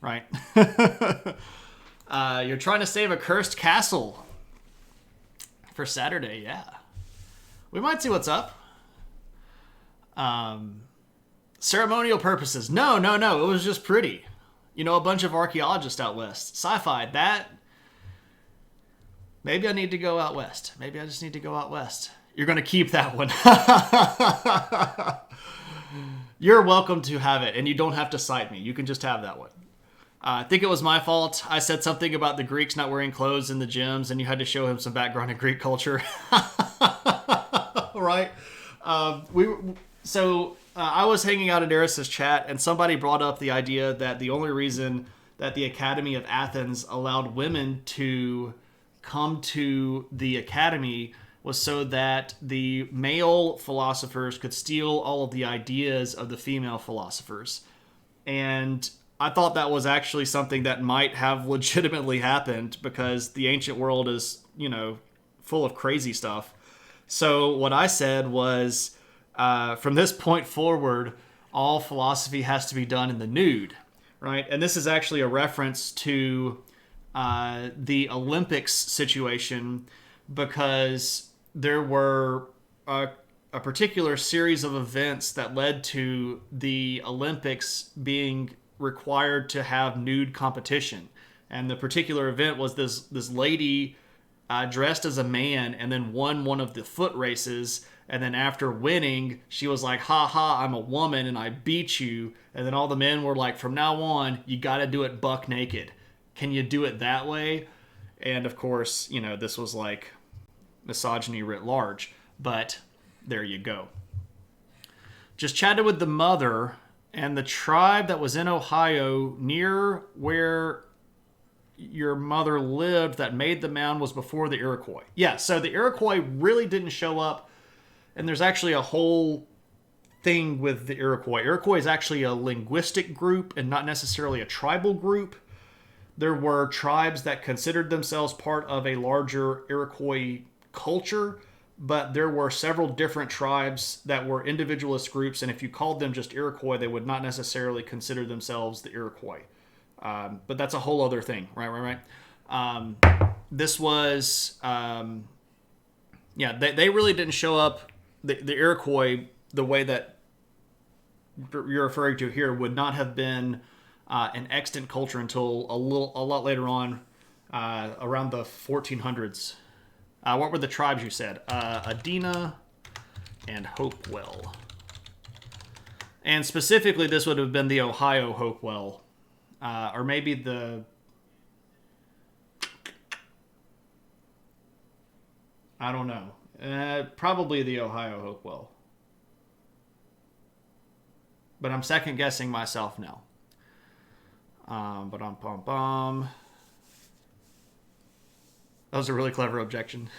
right? You're trying to save a cursed castle for Saturday, yeah. We might see what's up. Ceremonial purposes. No. It was just pretty. A bunch of archaeologists out west. Sci-fi, that... Maybe I need to go out west. Maybe I just need to go out west. You're going to keep that one. You're welcome to have it, and you don't have to cite me. You can just have that one. I think it was my fault. I said something about the Greeks not wearing clothes in the gyms, and you had to show him some background in Greek culture. Right? I was hanging out in Eris's chat, and somebody brought up the idea that the only reason that the Academy of Athens allowed women to come to the academy was so that the male philosophers could steal all of the ideas of the female philosophers. And I thought that was actually something that might have legitimately happened because the ancient world is, full of crazy stuff. So what I said was, from this point forward, all philosophy has to be done in the nude, right? And this is actually a reference to the Olympics situation because there were a particular series of events that led to the Olympics being required to have nude competition. And the particular event was this lady dressed as a man and then won one of the foot races. And then after winning, she was like, ha ha, I'm a woman and I beat you. And then all the men were like, from now on, you got to do it buck naked. Can you do it that way? And of course, this was like misogyny writ large. But there you go. Just chatted with the mother, and the tribe that was in Ohio near where your mother lived that made the mound was before the Iroquois. Yeah, so the Iroquois really didn't show up, and there's actually a whole thing with the Iroquois. Iroquois is actually a linguistic group and not necessarily a tribal group. There were tribes that considered themselves part of a larger Iroquois culture, but there were several different tribes that were individualist groups, and if you called them just Iroquois, they would not necessarily consider themselves the Iroquois. But that's a whole other thing, right? This was, they really didn't show up. The Iroquois, the way that you're referring to here, would not have been an extant culture until a lot later on, around the 1400s. What were the tribes you said? Adena and Hopewell. And specifically, this would have been the Ohio Hopewell. Or maybe I don't know. Probably the Ohio Hopewell. But I'm second guessing myself now. That was a really clever objection.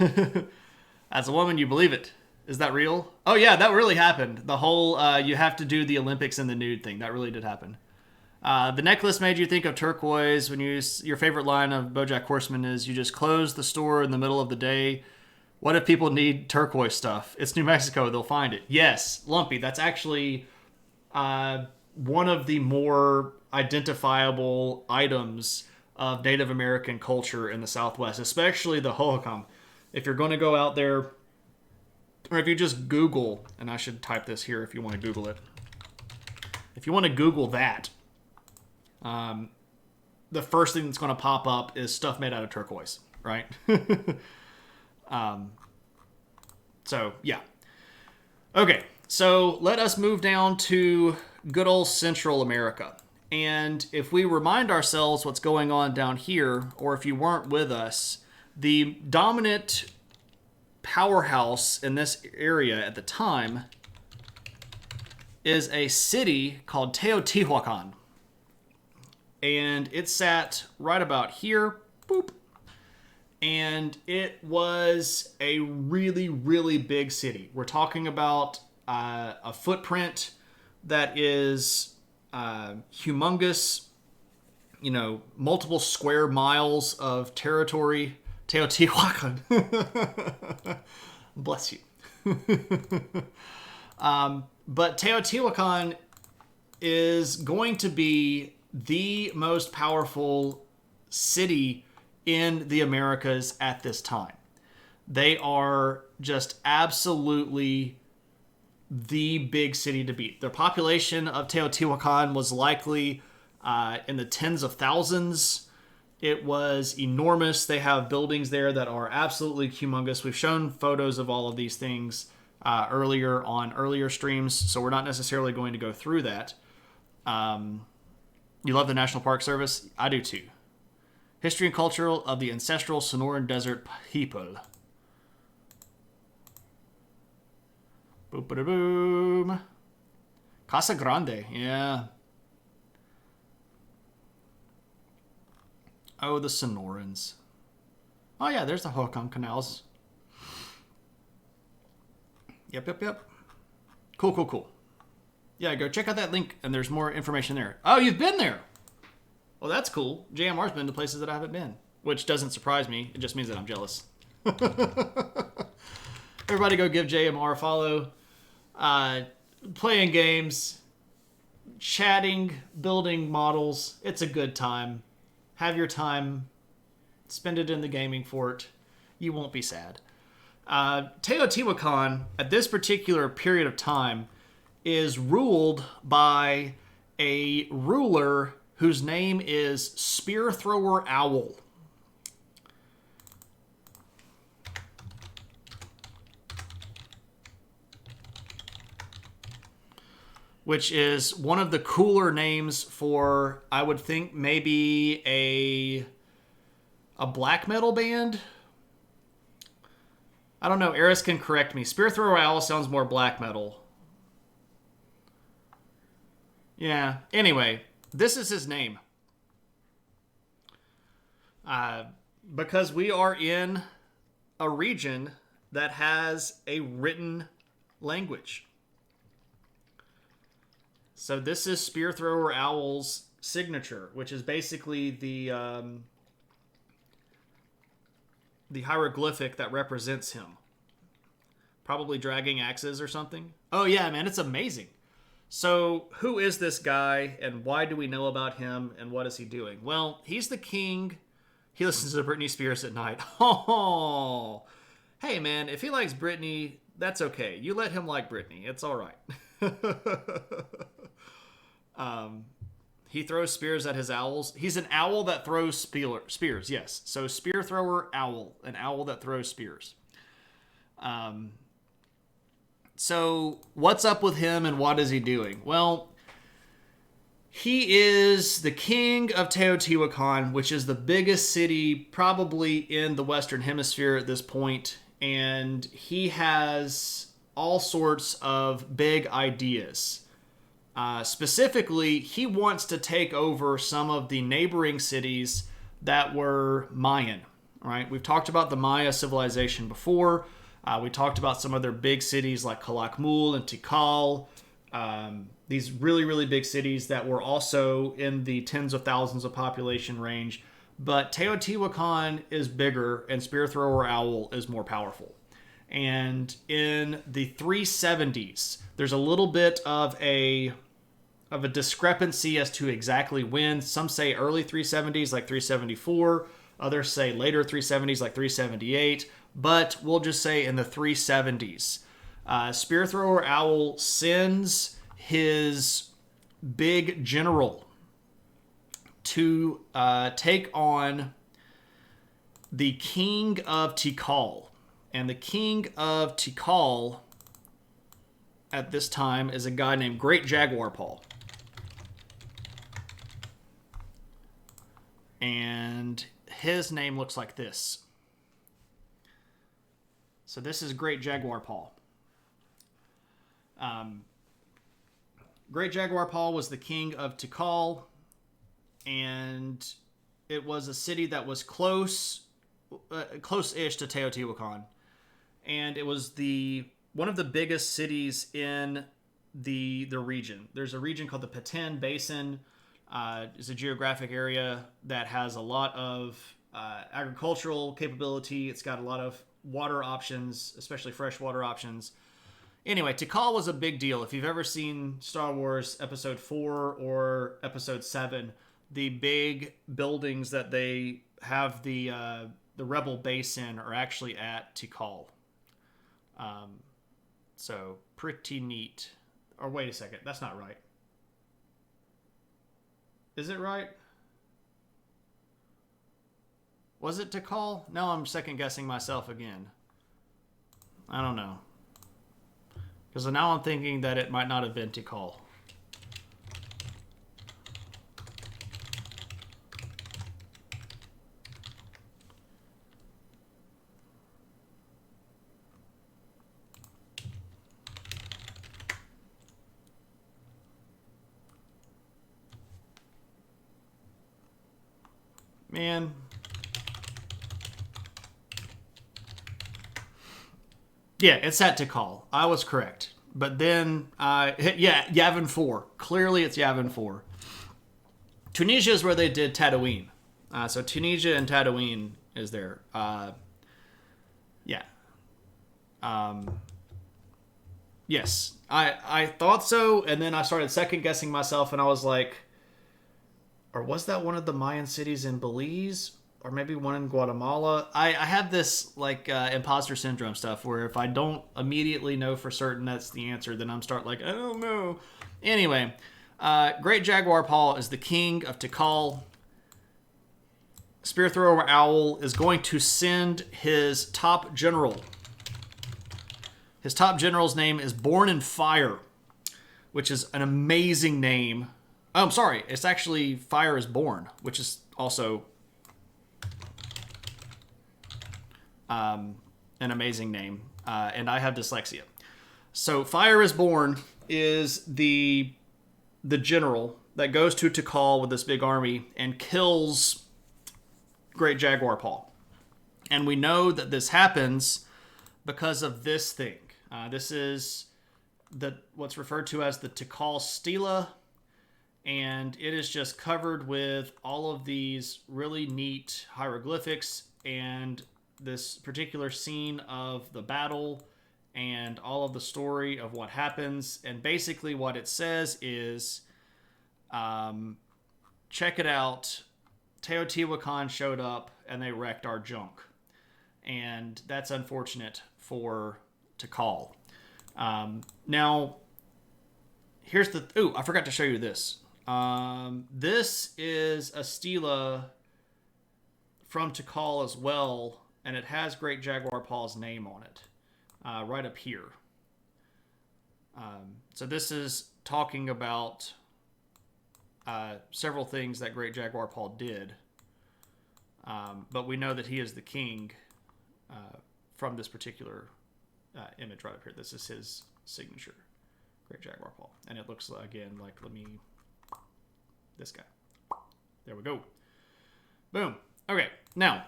As a woman, you believe it. Is that real? Oh yeah, that really happened. The whole you have to do the Olympics in the nude thing. That really did happen. The necklace made you think of turquoise. When your favorite line of BoJack Horseman is, "You just close the store in the middle of the day. What if people need turquoise stuff? It's New Mexico. They'll find it." Yes, Lumpy. That's actually one of the more identifiable items of Native American culture in the Southwest, especially the Hohokam. If you're going to go out there, or if you just Google, and I should type this here if you want to Google it. If you want to Google that, the first thing that's going to pop up is stuff made out of turquoise, right? So, yeah. Okay, so let us move down to good old Central America. And if we remind ourselves what's going on down here, or if you weren't with us, the dominant powerhouse in this area at the time is a city called Teotihuacan. And it sat right about here. Boop. And it was a really, really big city. We're talking about a footprint that is humongous, multiple square miles of territory. Teotihuacan. Bless you. But Teotihuacan is going to be the most powerful city in the Americas at this time. They are just absolutely the big city to beat. The population of Teotihuacan was likely in the tens of thousands. It was enormous. They have buildings there that are absolutely humongous. We've shown photos of all of these things earlier on earlier streams, so we're not necessarily going to go through that. You love the National Park Service? I do too. History and culture of the ancestral Sonoran Desert people. Boop ba boom. Casa Grande, yeah. Oh, the Sonorans. Oh yeah, there's the Hohokam canals. Yep. Cool. Yeah, go check out that link, and there's more information there. Oh, you've been there. Well, that's cool. JMR's been to places that I haven't been, which doesn't surprise me. It just means that I'm jealous. Everybody go give JMR a follow. Playing games, chatting, building models. It's a good time. Have your time. Spend it in the gaming fort. You won't be sad. Teotihuacan, at this particular period of time, is ruled by a ruler whose name is Spear Thrower Owl. Which is one of the cooler names for, I would think, maybe a black metal band. I don't know. Eris can correct me. Spear Thrower Owl sounds more black metal. Yeah. Anyway, this is his name. Because we are in a region that has a written language. So this is Spear Thrower Owl's signature, which is basically the hieroglyphic that represents him. Probably dragging axes or something. Oh yeah, man, it's amazing. So who is this guy, and why do we know about him, and what is he doing? Well, he's the king. He listens to Britney Spears at night. Oh, hey man, if he likes Britney, that's okay. You let him like Britney. It's all right. He throws spears at his owls. He's an owl that throws spears, yes. So Spear Thrower Owl, an owl that throws spears. So what's up with him and what is he doing? Well, he is the king of Teotihuacan, which is the biggest city probably in the Western Hemisphere at this point, and he has all sorts of big ideas. Specifically, he wants to take over some of the neighboring cities that were Mayan. Right? We've talked about the Maya civilization before. We talked about some other big cities like Calakmul and Tikal. These really, really big cities that were also in the tens of thousands of population range. But Teotihuacan is bigger, and Spear Thrower Owl is more powerful. And in the 370s, there's a little bit of a discrepancy as to exactly when. Some say early 370s, like 374. Others say later 370s, like 378. But we'll just say in the 370s. Spear Thrower Owl sends his big general to take on the king of Tikal. And the king of Tikal at this time is a guy named Great Jaguar Paul. And his name looks like this. So this is Great Jaguar Paul. Great Jaguar Paul was the king of Tikal, and it was a city that was close-ish to Teotihuacan. And it was one of the biggest cities in the region. There's a region called the Petén Basin. It's a geographic area that has a lot of agricultural capability. It's got a lot of water options, especially freshwater options. Anyway, Tikal was a big deal. If you've ever seen Star Wars Episode 4 or Episode 7, the big buildings that they have the rebel base in are actually at Tikal. So pretty neat. Or wait a second, that's not right. Is it right? Was it Tikal? No, I'm second guessing myself again. I don't know. Because now I'm thinking that it might not have been Tikal. Man. Yeah, it's at Tikal. I was correct. But then, Yavin 4. Clearly it's Yavin 4. Tunisia is where they did Tatooine. So Tunisia and Tatooine is there. Yeah. Yes. I thought so, and then I started second guessing myself, and I was like, or was that one of the Mayan cities in Belize? Or maybe one in Guatemala? I have this like imposter syndrome stuff where if I don't immediately know for certain that's the answer, then I'm start like, I don't know. Anyway, Great Jaguar Paw is the king of Tikal. Spear Thrower Owl is going to send his top general. His top general's name is Born in Fire, which is an amazing name. Oh, I'm sorry. It's actually Fire is Born, which is also an amazing name. And I have dyslexia. So Fire is Born is the general that goes to Tikal with this big army and kills Great Jaguar Paw. And we know that this happens because of this thing. This is what's referred to as the Tikal Stela, and it is just covered with all of these really neat hieroglyphics and this particular scene of the battle and all of the story of what happens. And basically what it says is, check it out, Teotihuacan showed up and they wrecked our junk. And that's unfortunate for Tikal. Now, here's the... Ooh, I forgot to show you this. This is a stela from Tikal as well, and it has Great Jaguar Paw's name on it, right up here. So this is talking about several things that Great Jaguar Paw did, but we know that he is the king from this particular image right up here. This is his signature, Great Jaguar Paw, and it looks again like this guy. There we go. Boom. Okay, now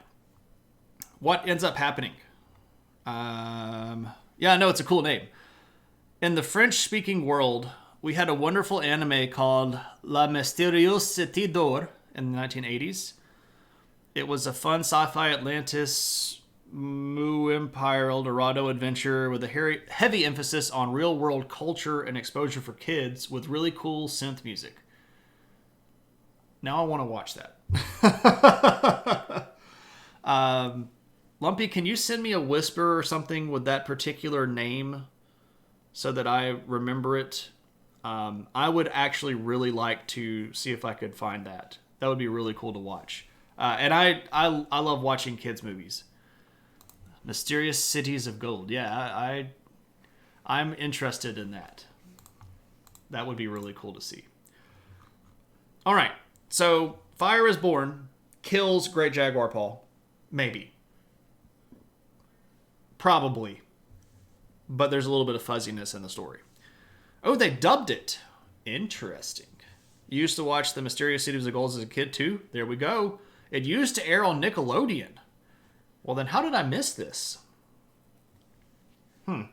what ends up happening? Yeah, I know it's a cool name. In the French-speaking world, we had a wonderful anime called La Mystérieuse Cité d'Or in the 1980s. It was a fun sci-fi Atlantis, Mu Empire, El Dorado adventure with a heavy emphasis on real-world culture and exposure for kids with really cool synth music. Now I want to watch that. Lumpy, can you send me a whisper or something with that particular name so that I remember it? I would actually really like to see if I could find that. That would be really cool to watch. And I love watching kids' movies. Mysterious Cities of Gold. Yeah, I'm interested in that. That would be really cool to see. All right. So, Fire is Born kills Great Jaguar Paw. Maybe. Probably. But there's a little bit of fuzziness in the story. Oh, they dubbed it. Interesting. You used to watch The Mysterious Cities of Gold as a kid, too? There we go. It used to air on Nickelodeon. Well, then how did I miss this? Yeah,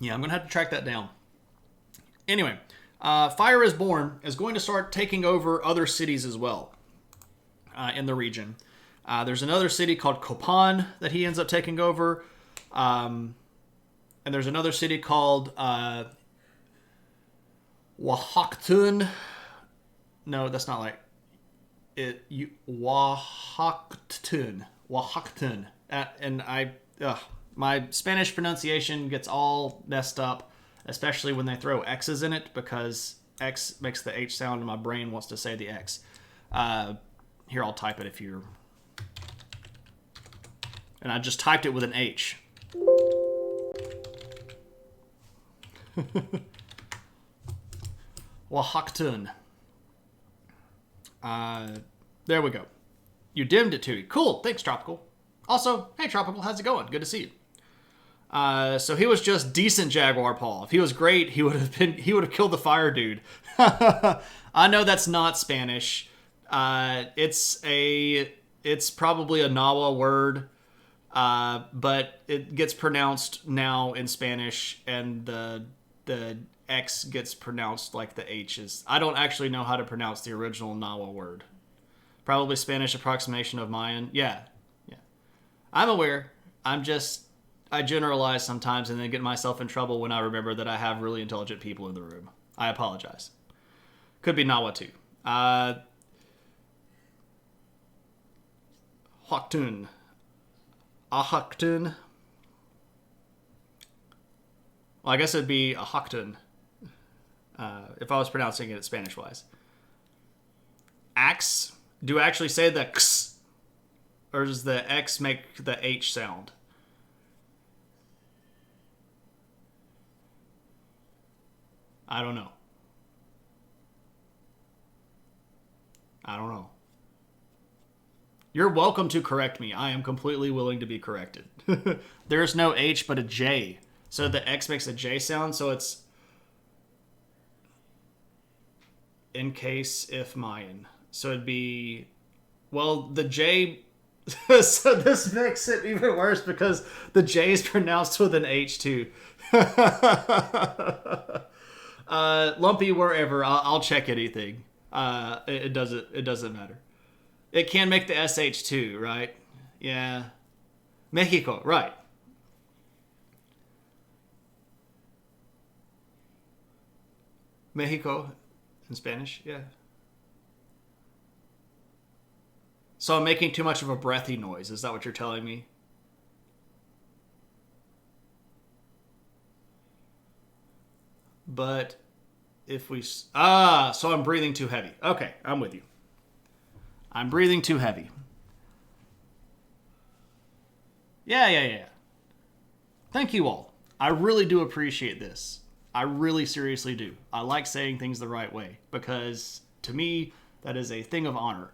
I'm going to have to track that down. Anyway, Fire is Born is going to start taking over other cities as well in the region. There's another city called Copan that he ends up taking over. And there's another city called Oaxacan. No, that's not like it. Oaxacan. And my Spanish pronunciation gets all messed up, especially when they throw X's in it, because X makes the H sound and my brain wants to say the X. Here, I'll type it if you're... And I just typed it with an H. Oaxacan. There we go. You dimmed it to me. Cool. Thanks, Tropical. Also, hey, Tropical. How's it going? Good to see you. So he was just decent Jaguar Paul. If he was great, he would have killed the fire dude. I know that's not Spanish. It's probably a Nawa word, but it gets pronounced now in Spanish, and the X gets pronounced like the H is. I don't actually know how to pronounce the original Nawa word. Probably Spanish approximation of Mayan. Yeah. I'm aware. I generalize sometimes and then get myself in trouble when I remember that I have really intelligent people in the room. I apologize. Could be Nawa too. Hoktun. Ahoktun. Well, I guess it'd be a Hoktun if I was pronouncing it Spanish-wise. Axe. Do I actually say the X? Or does the X make the H sound? I don't know. You're welcome to correct me. I am completely willing to be corrected. There's no H but a J. So the X makes a J sound, so it's in case if Mayan. So it'd be, well, the J. So this makes it even worse because the J is pronounced with an H too. Lumpy wherever. I'll check anything. It doesn't matter. It can make the SH too, right? Yeah. Mexico, right. Mexico in Spanish, yeah. So I'm making too much of a breathy noise. Is that what you're telling me? But if we... so I'm breathing too heavy. Okay, I'm with you. I'm breathing too heavy. Yeah. Thank you all. I really do appreciate this. I really seriously do. I like saying things the right way because to me, that is a thing of honor.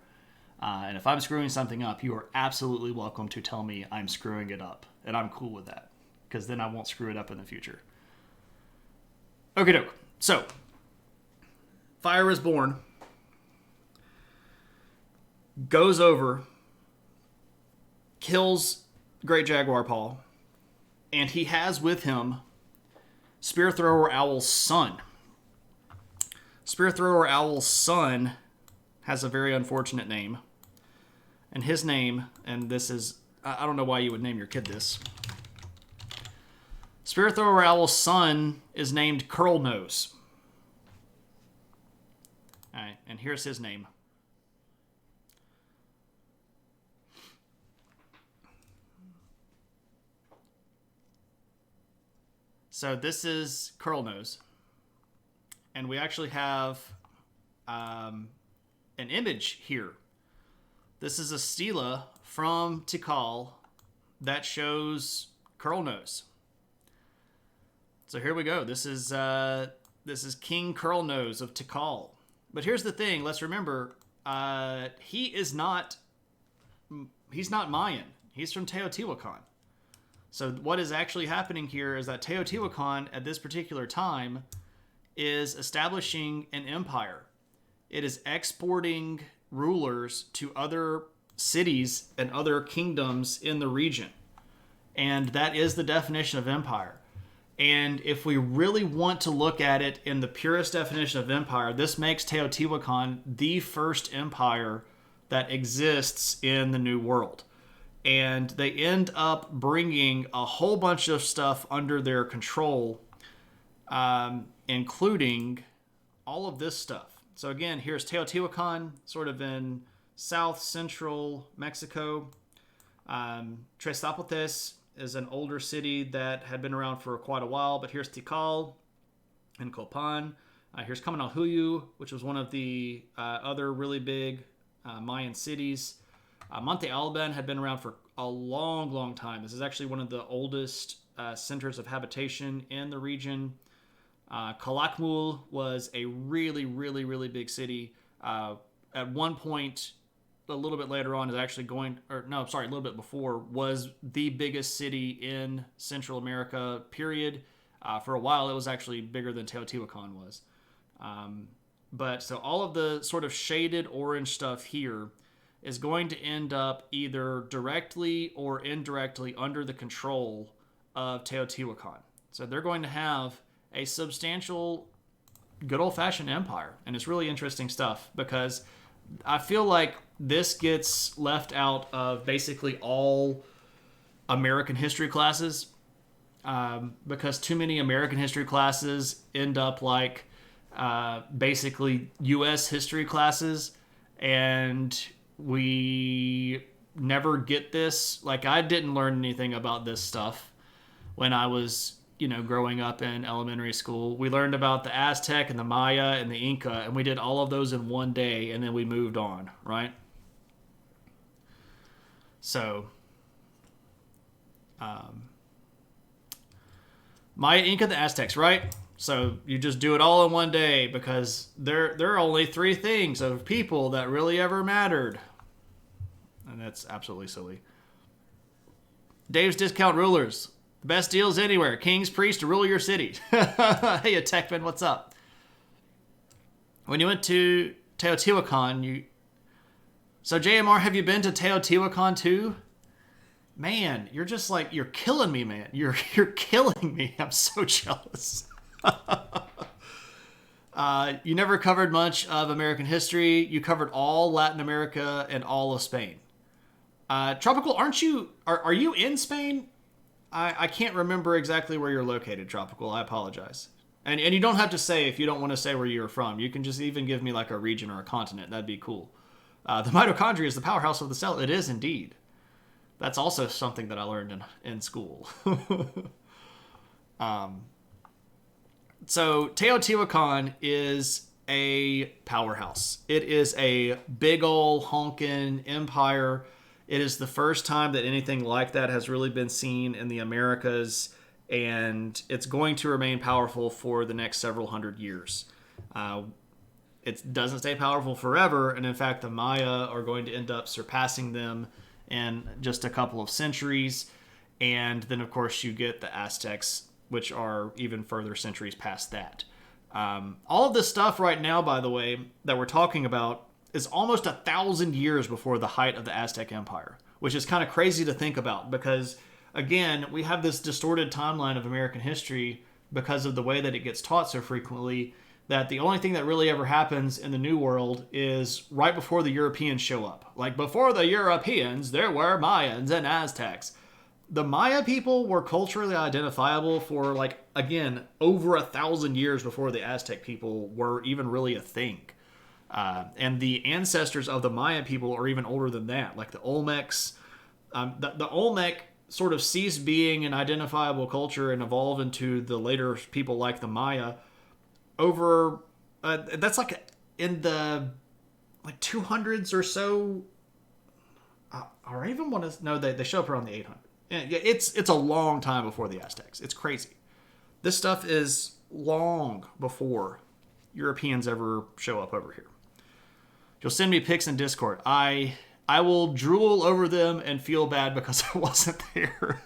And if I'm screwing something up, you are absolutely welcome to tell me I'm screwing it up. And I'm cool with that because then I won't screw it up in the future. Okie doke. So, Fire is born. Goes over. Kills Great Jaguar Paul. And he has with him Spear Thrower Owl's son. Spear Thrower Owl's son has a very unfortunate name. And his name, and this is, I don't know why you would name your kid this. Spear Thrower Owl's son is named Curl Nose. Alright, and here's his name. So this is Curl Nose. And we actually have an image here. This is a stela from Tikal that shows Curl Nose. So here we go. This is King Curl Nose of Tikal. But here's the thing. Let's remember, he's not Mayan. He's from Teotihuacan. So what is actually happening here is that Teotihuacan at this particular time is establishing an empire. It is exporting rulers to other cities and other kingdoms in the region. And that is the definition of empire. And if we really want to look at it in the purest definition of empire, this makes Teotihuacan the first empire that exists in the New World. And they end up bringing a whole bunch of stuff under their control, including all of this stuff. So again, here's Teotihuacan, sort of in south central Mexico. Tres Zapotes is an older city that had been around for quite a while, but here's Tikal and Copan. Here's Kamanalhuyu, which was one of the other really big Mayan cities. Monte Alban had been around for a long, long time. This is actually one of the oldest centers of habitation in the region. Calakmul was a really, really, really big city. At one point, a little bit later on is actually going, or no, sorry, a little bit before, was the biggest city in Central America, period. For a while, it was actually bigger than Teotihuacan was. But so all of the sort of shaded orange stuff here is going to end up either directly or indirectly under the control of Teotihuacan. So they're going to have a substantial, good old-fashioned empire. And it's really interesting stuff because I feel like this gets left out of basically all American history classes, because too many American history classes end up like basically U.S. history classes, and we never get this. Like, I didn't learn anything about this stuff when I was, growing up in elementary school. We learned about the Aztec and the Maya and the Inca, and we did all of those in one day, and then we moved on, right? So, Maya, Inca, the Aztecs, right? So you just do it all in one day because there are only three things of people that really ever mattered. And that's absolutely silly. Dave's Discount Rulers. The best deals anywhere. Kings, priests to rule your city. Hey, a Techman, what's up? When you went to Teotihuacan, So JMR, have you been to Teotihuacan too? Man, you're just like, you're killing me, man. You're killing me. I'm so jealous. You never covered much of American history. You covered all Latin America and all of Spain. Tropical, aren't you? Are you in Spain? I can't remember exactly where you're located, Tropical. I apologize. And you don't have to say if you don't want to say where you're from. You can just even give me like a region or a continent. That'd be cool. The mitochondria is the powerhouse of the cell. It is indeed. That's also something that I learned in school. So Teotihuacan is a powerhouse. It is a big ol' honkin' empire. It is the first time that anything like that has really been seen in the Americas, and it's going to remain powerful for the next several hundred years. It doesn't stay powerful forever, and in fact, the Maya are going to end up surpassing them in just a couple of centuries. And then, of course, you get the Aztecs, which are even further centuries past that. All of this stuff right now, by the way, that we're talking about is almost 1,000 years before the height of the Aztec Empire, which is kind of crazy to think about because, again, we have this distorted timeline of American history because of the way that it gets taught so frequently, that the only thing that really ever happens in the New World is right before the Europeans show up. Like, before the Europeans, there were Mayans and Aztecs. The Maya people were culturally identifiable for, like, again, over 1,000 years before the Aztec people were even really a thing. And the ancestors of the Maya people are even older than that, like the Olmecs. The Olmec sort of ceased being an identifiable culture and evolved into the later people like the Maya over, that's like in the like 200s or so, or I even want to, no, they show up around the 800. Yeah, it's a long time before the Aztecs. It's crazy. This stuff is long before Europeans ever show up over here. You'll send me pics in Discord. I will drool over them and feel bad because I wasn't there.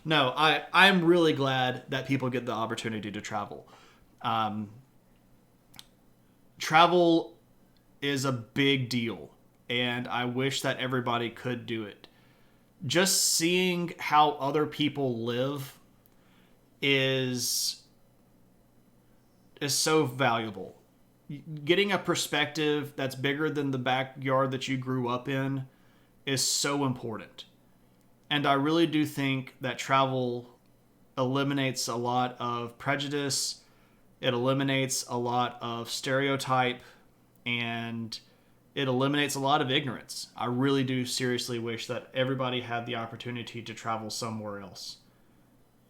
No, I'm really glad that people get the opportunity to travel. Travel is a big deal, and I wish that everybody could do it. Just seeing how other people live is so valuable. Getting a perspective that's bigger than the backyard that you grew up in is so important. And I really do think that travel eliminates a lot of prejudice. It eliminates a lot of stereotype, and it eliminates a lot of ignorance. I really do seriously wish that everybody had the opportunity to travel somewhere else.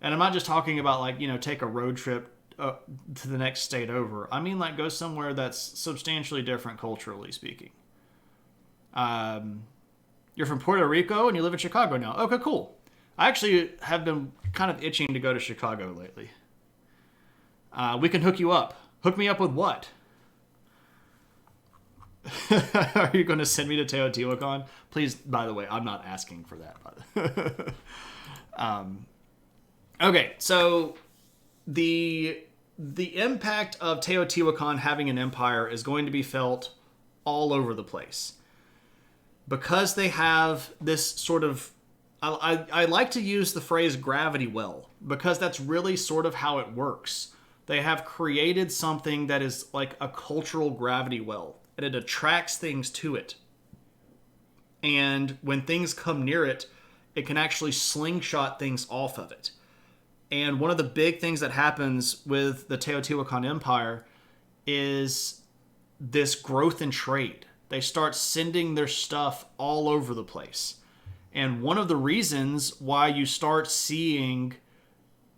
And I'm not just talking about, like, take a road trip to the next state over. I mean, like, go somewhere that's substantially different culturally speaking. You're from Puerto Rico and you live in Chicago now. Okay, cool. I actually have been kind of itching to go to Chicago lately. We can hook you up. Hook me up with what? Are you going to send me to Teotihuacan? Please, by the way, I'm not asking for that. By the Okay, so the impact of Teotihuacan having an empire is going to be felt all over the place because they have this sort of. I like to use the phrase gravity well because that's really sort of how it works. They have created something that is like a cultural gravity well, and it attracts things to it. And when things come near it, it can actually slingshot things off of it. And one of the big things that happens with the Teotihuacan Empire is this growth in trade. They start sending their stuff all over the place. And one of the reasons why you start seeing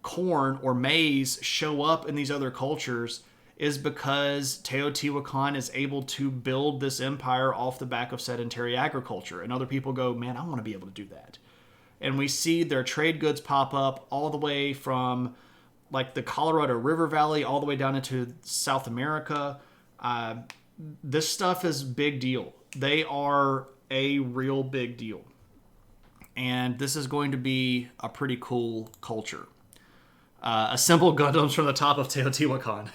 corn or maize show up in these other cultures is because Teotihuacan is able to build this empire off the back of sedentary agriculture. And other people go, man, I want to be able to do that. And we see their trade goods pop up all the way from like the Colorado River Valley all the way down into South America. This stuff is big deal. They are a real big deal. And this is going to be a pretty cool culture. Assemble Gundams from the top of Teotihuacan.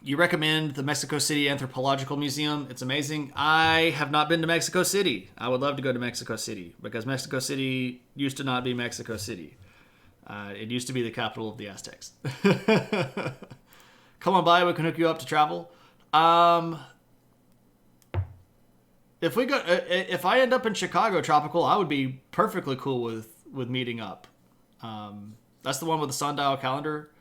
You recommend the Mexico City Anthropological Museum. It's amazing. I have not been to Mexico City. I would love to go to Mexico City because Mexico City used to not be Mexico City. It used to be the capital of the Aztecs. Come on by. We can hook you up to travel. If I end up in Chicago Tropical, I would be perfectly cool with meeting up. That's the one with the sundial calendar.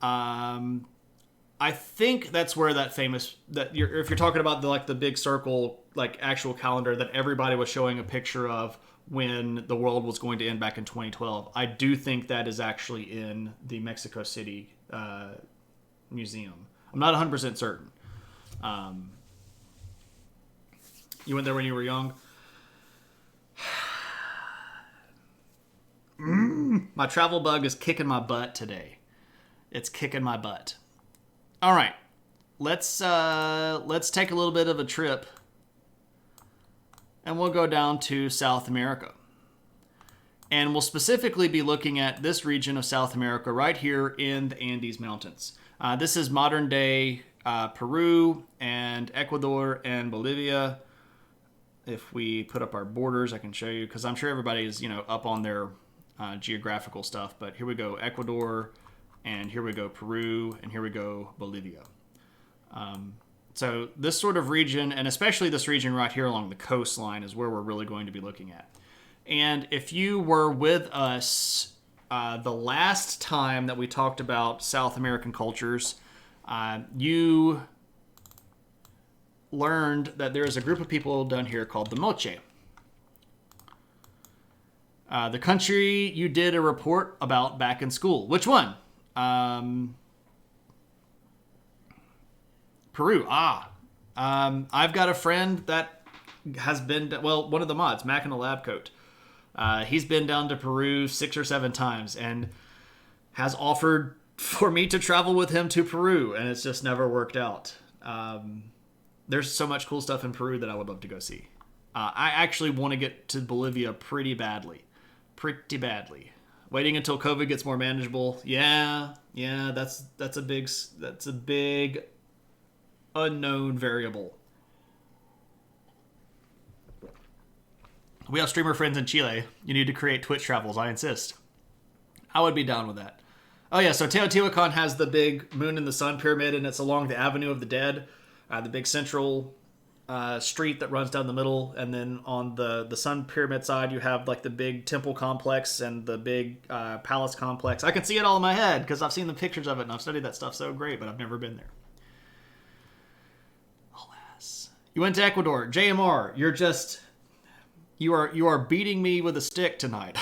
I think that's where that famous if you're talking about the big circle like actual calendar that everybody was showing a picture of when the world was going to end back in 2012. I do think that is actually in the Mexico City museum. I'm not 100% certain. You went there when you were young? My travel bug is kicking my butt today. It's kicking my butt. All right. Let's take a little bit of a trip and we'll go down to South America. And we'll specifically be looking at this region of South America right here in the Andes Mountains. This is modern day Peru and Ecuador and Bolivia. If we put up our borders, I can show you because I'm sure everybody is, up on their geographical stuff. But here we go, Ecuador, and here we go, Peru, and here we go, Bolivia. So this sort of region, and especially this region right here along the coastline, is where we're really going to be looking at. And if you were with us the last time that we talked about South American cultures, you learned that there is a group of people down here called the Moche. The country you did a report about back in school. Which one? Peru. I've got a friend that has been, one of the mods, Mac in the Lab Coat. He's been down to Peru 6 or 7 times and has offered for me to travel with him to Peru, and it's just never worked out. There's so much cool stuff in Peru that I would love to go see. I actually want to get to Bolivia pretty badly. Waiting until COVID gets more manageable. Yeah, that's a big unknown variable. We have streamer friends in Chile. You need to create Twitch travels, I insist. I would be down with that. Oh yeah, so Teotihuacan has the big moon and the sun pyramid, and it's along the Avenue of the Dead, the big central street that runs down the middle, and then on the sun pyramid side you have like the big temple complex and the big palace complex. I can see it all in my head because I've seen the pictures of it and I've studied that stuff so great, but I've never been there. Alas. You went to Ecuador. JMR, you are beating me with a stick tonight.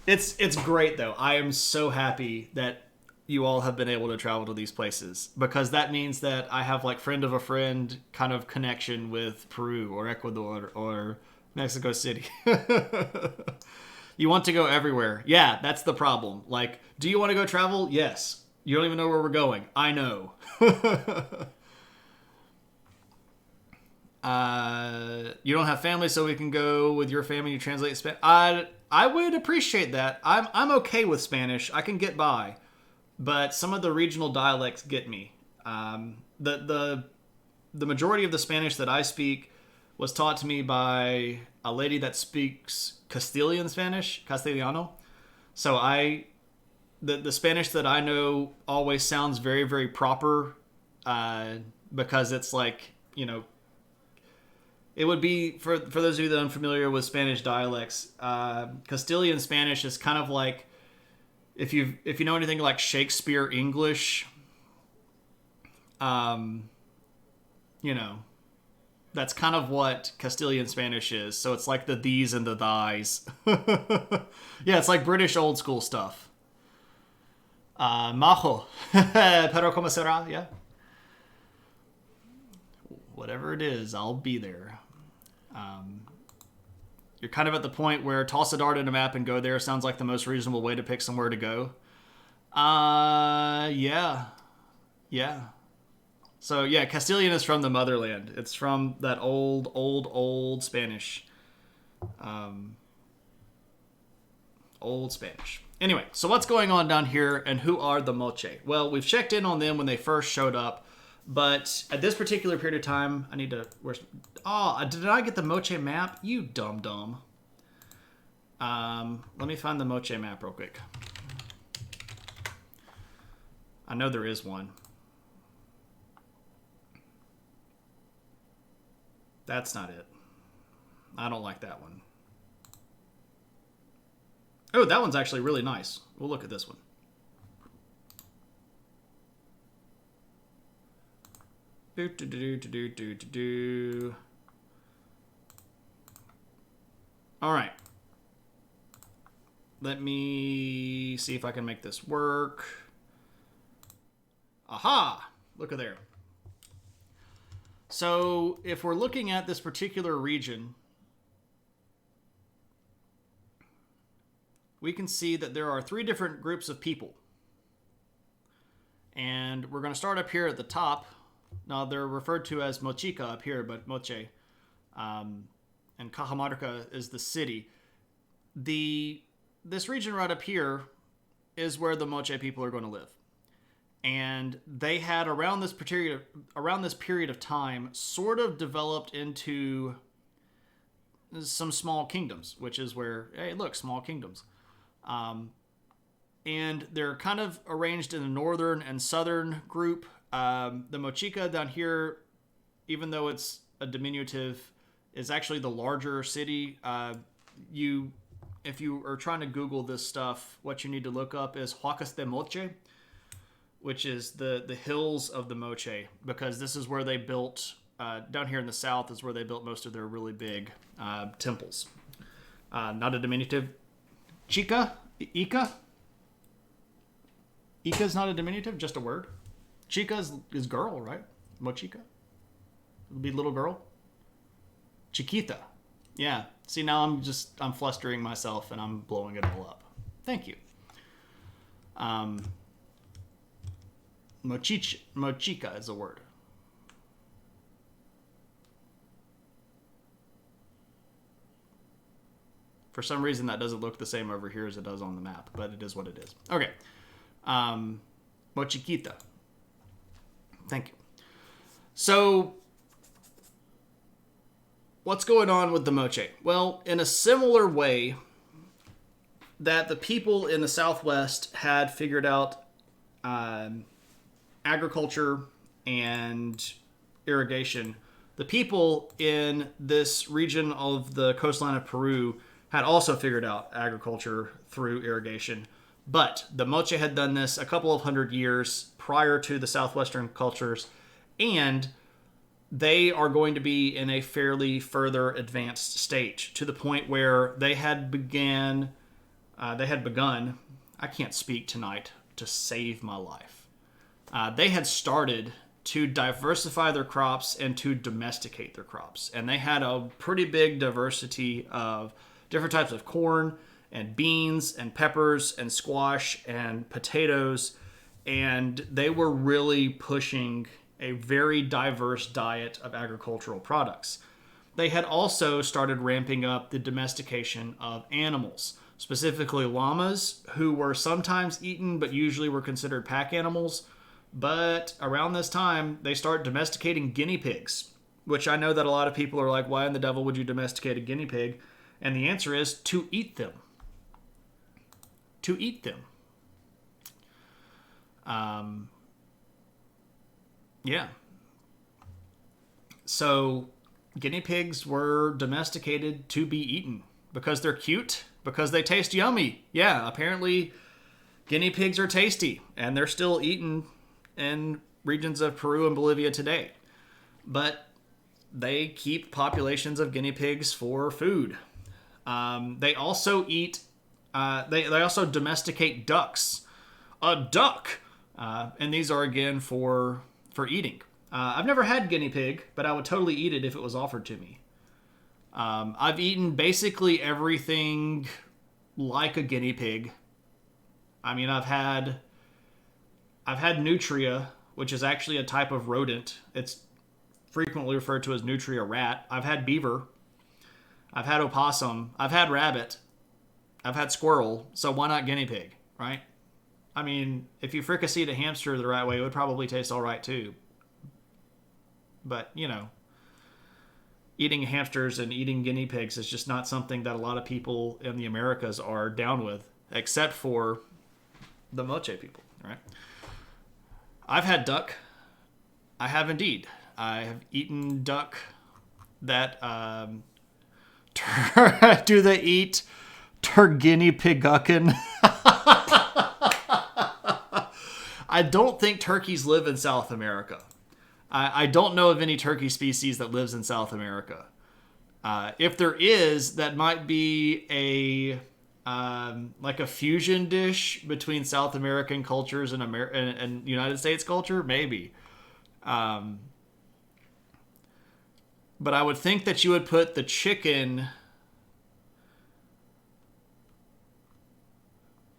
It's great though. I am so happy that you all have been able to travel to these places because that means that I have like friend of a friend kind of connection with Peru or Ecuador or Mexico City. You want to go everywhere. Yeah, that's the problem. Like, do you want to go travel? Yes. You don't even know where we're going. I know. You don't have family, so we can go with your family. You translate Spanish. I would appreciate that. I'm okay with Spanish. I can get by, but some of the regional dialects get me. The majority of the Spanish that I speak was taught to me by a lady that speaks Castilian Spanish, Castellano. So the Spanish that I know always sounds very, very proper, because it's like, it would be, for those of you that are unfamiliar with Spanish dialects, Castilian Spanish is kind of like, if you know anything like Shakespeare English, that's kind of what Castilian Spanish is. So it's like the these and the thys. Yeah, it's like British old school stuff. Majo. Pero como será? Yeah. Whatever it is, I'll be there. You're kind of at the point where toss a dart in a map and go there sounds like the most reasonable way to pick somewhere to go. Yeah. Yeah. So, yeah, Castilian is from the motherland. It's from that old Spanish. Old Spanish. Anyway, so what's going on down here, and who are the Moche? Well, we've checked in on them when they first showed up, but at this particular period of time, I need to... did I get the Moche map? You dumb. Let me find the Moche map real quick. I know there is one. That's not it. I don't like that one. Oh, that one's actually really nice. We'll look at this one. All right. Let me see if I can make this work. Aha! Look at there. So if we're looking at this particular region, we can see that there are 3 different groups of people. And we're going to start up here at the top. Now, they're referred to as Mochica up here, but Moche. And Cajamarca is the city. This region right up here is where the Moche people are going to live. And they had, around this period of time, sort of developed into some small kingdoms, which is where, hey, look, small kingdoms. And they're kind of arranged in a northern and southern group. The Mochica down here, even though it's a diminutive, is actually the larger city. If you are trying to Google this stuff, what you need to look up is Huacas de Moche, which is the hills of the Moche, because this is where they built, down here in the south is where they built most of their really big temples. Not a diminutive. Chica? Ica? Ica is not a diminutive, just a word. Chica is girl, right? Mochica? It would be little girl. Chiquita. Yeah. See, now I'm flustering myself and I'm blowing it all up. Thank you. Mochica is a word. For some reason, that doesn't look the same over here as it does on the map, but it is what it is. Okay. Mochiquita. Thank you. So, what's going on with the Moche? Well, in a similar way that the people in the Southwest had figured out agriculture and irrigation, the people in this region of the coastline of Peru had also figured out agriculture through irrigation. But the Moche had done this a couple of hundred years prior to the Southwestern cultures, and they are going to be in a fairly further advanced stage, to the point where they had begun, I can't speak tonight to save my life. They had started to diversify their crops and to domesticate their crops. And they had a pretty big diversity of different types of corn and beans and peppers and squash and potatoes. And they were really pushing a very diverse diet of agricultural products. They had also started ramping up the domestication of animals, specifically llamas, who were sometimes eaten but usually were considered pack animals. But around this time, they start domesticating guinea pigs, which I know that a lot of people are like, why in the devil would you domesticate a guinea pig? And the answer is to eat them. To eat them. Yeah. So guinea pigs were domesticated to be eaten because they're cute, because they taste yummy. Yeah, apparently guinea pigs are tasty, and they're still eaten in regions of Peru and Bolivia today. But they keep populations of guinea pigs for food. They also eat. They also domesticate ducks. A duck, and these are again for eating. I've never had guinea pig, but I would totally eat it if it was offered to me. I've eaten basically everything like a guinea pig. I mean, I've had nutria, which is actually a type of rodent. It's frequently referred to as nutria rat. I've had beaver. I've had opossum. I've had rabbit. I've had squirrel. So why not guinea pig, right? I mean, if you fricasseed a hamster the right way, it would probably taste all right too. But, you know, eating hamsters and eating guinea pigs is just not something that a lot of people in the Americas are down with, except for the Moche people, right? I've had duck. I have indeed. I have eaten duck that, do they eat guinea piguckin? I don't think turkeys live in South America. I don't know of any turkey species that lives in South America. If there is, that might be like a fusion dish between South American cultures and United States culture, maybe. But I would think that you would put the chicken.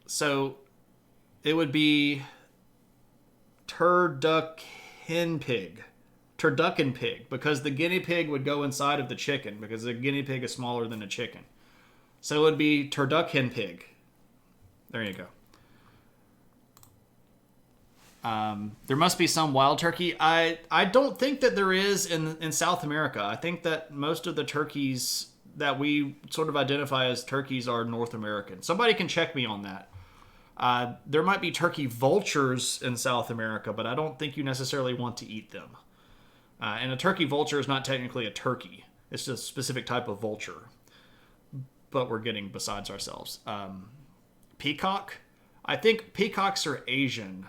So it would be turducken pig, because the guinea pig would go inside of the chicken because the guinea pig is smaller than a chicken. So it would be turducken pig. There you go. There must be some wild turkey. I don't think that there is in South America. I think that most of the turkeys that we sort of identify as turkeys are North American. Somebody can check me on that. There might be turkey vultures in South America, but I don't think you necessarily want to eat them. And a turkey vulture is not technically a turkey. It's just a specific type of vulture. But we're getting besides ourselves. Peacock? I think peacocks are Asian.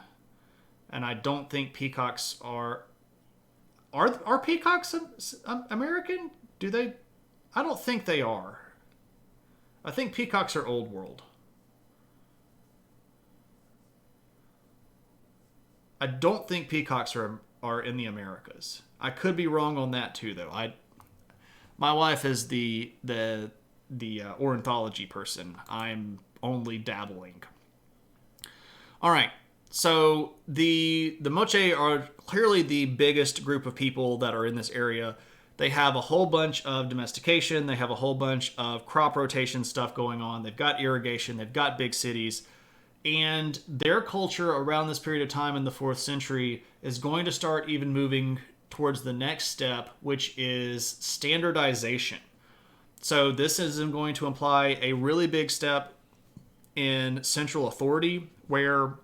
And I don't think peacocks are peacocks American? Do they? I don't think they are. I think peacocks are old world. I don't think peacocks are in the Americas. I could be wrong on that too, though. My wife is the ornithology person. I'm only dabbling. All right. So the Moche are clearly the biggest group of people that are in this area. They have a whole bunch of domestication. They have a whole bunch of crop rotation stuff going on. They've got irrigation. They've got big cities. And their culture around this period of time in the 4th century is going to start even moving towards the next step, which is standardization. So this is going to imply a really big step in central authority where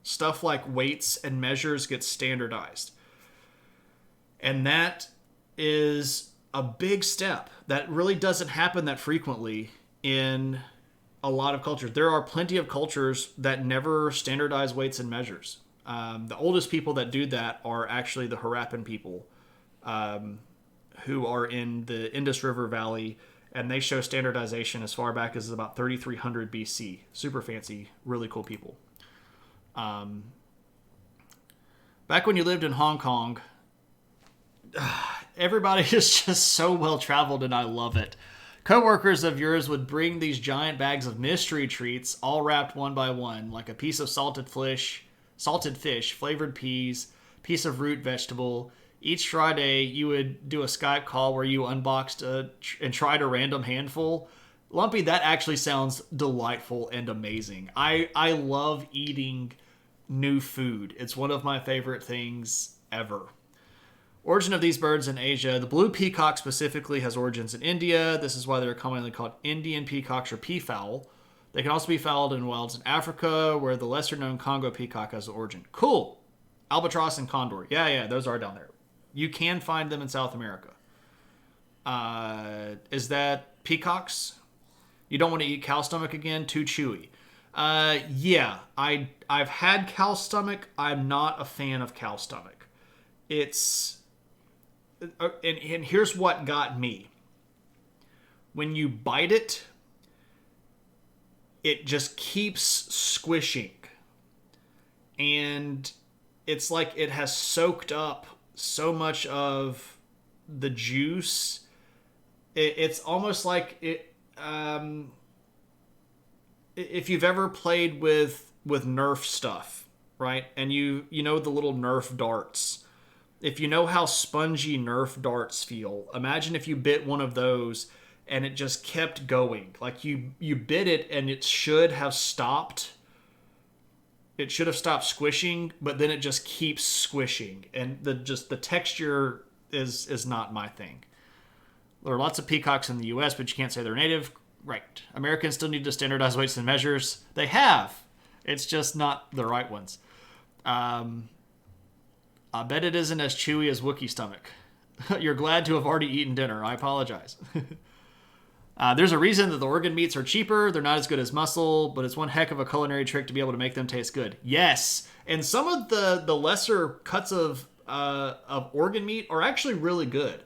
stuff like weights and measures get standardized. And that is a big step that really doesn't happen that frequently in a lot of cultures. There are plenty of cultures that never standardize weights and measures. The oldest people that do that are actually the Harappan people, who are in the Indus River Valley, and they show standardization as far back as about 3300 BC. Super fancy, really cool people. Back when you lived in Hong Kong, everybody is just so well traveled, and I love it. Coworkers of yours would bring these giant bags of mystery treats, all wrapped one by one, like a piece of salted fish, flavored peas, piece of root vegetable. Each Friday, you would do a Skype call where you unboxed and tried a random handful. Lumpy, that actually sounds delightful and amazing. I love eating new food. It's one of my favorite things ever. Origin of these birds in Asia. The blue peacock specifically has origins in India. This is why they're commonly called Indian peacocks or peafowl. They can also be found in wilds in Africa, where the lesser-known Congo peacock has an origin. Cool. Albatross and condor. Yeah, those are down there. You can find them in South America. Is that peacocks? You don't want to eat cow stomach again? Too chewy. Yeah, I've had cow stomach. I'm not a fan of cow stomach. It's... And here's what got me. When you bite it, it just keeps squishing. And it's like it has soaked up so much of the juice. It's almost like it... if you've ever played with Nerf stuff, right? And you know the little Nerf darts. If you know how spongy Nerf darts feel, imagine if you bit one of those and it just kept going. Like you bit it and it should have stopped. It should have stopped squishing, but then it just keeps squishing. And the texture is not my thing. There are lots of peacocks in the U.S., but you can't say they're native. Right. Americans still need to standardize weights and measures. They have. It's just not the right ones. I bet it isn't as chewy as Wookiee stomach. You're glad to have already eaten dinner. I apologize. There's a reason that the organ meats are cheaper. They're not as good as muscle, but it's one heck of a culinary trick to be able to make them taste good. Yes, and some of the lesser cuts of organ meat are actually really good.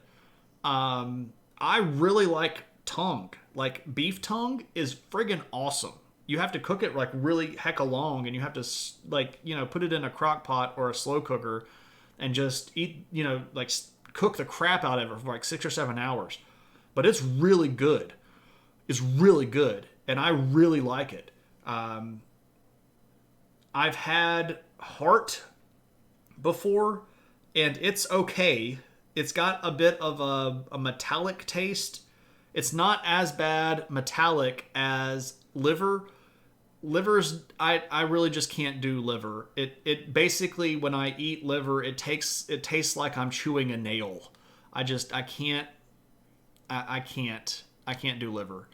I really like tongue. Like beef tongue is friggin' awesome. You have to cook it like really hecka long, and you have to put it in a crock pot or a slow cooker and just eat, cook the crap out of it for like 6 or 7 hours. But it's really good. It's really good, and I really like it. I've had heart before, and it's okay. It's got a bit of a metallic taste. It's not as bad metallic as liver. Livers, I really just can't do liver. It basically, when I eat liver, it tastes like I'm chewing a nail. I can't do liver.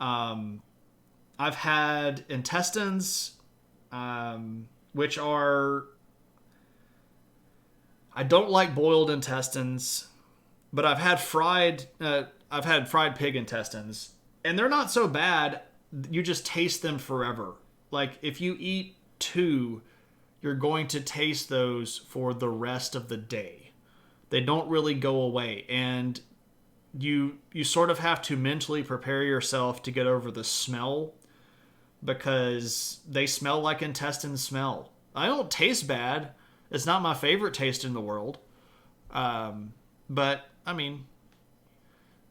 I've had intestines, which are... I don't like boiled intestines, but I've had fried pig intestines, and they're not so bad. You just taste them forever. Like if you eat 2, you're going to taste those for the rest of the day. They don't really go away, and you sort of have to mentally prepare yourself to get over the smell, because they smell like intestines smell. I don't taste bad. It's not my favorite taste in the world. But, I mean,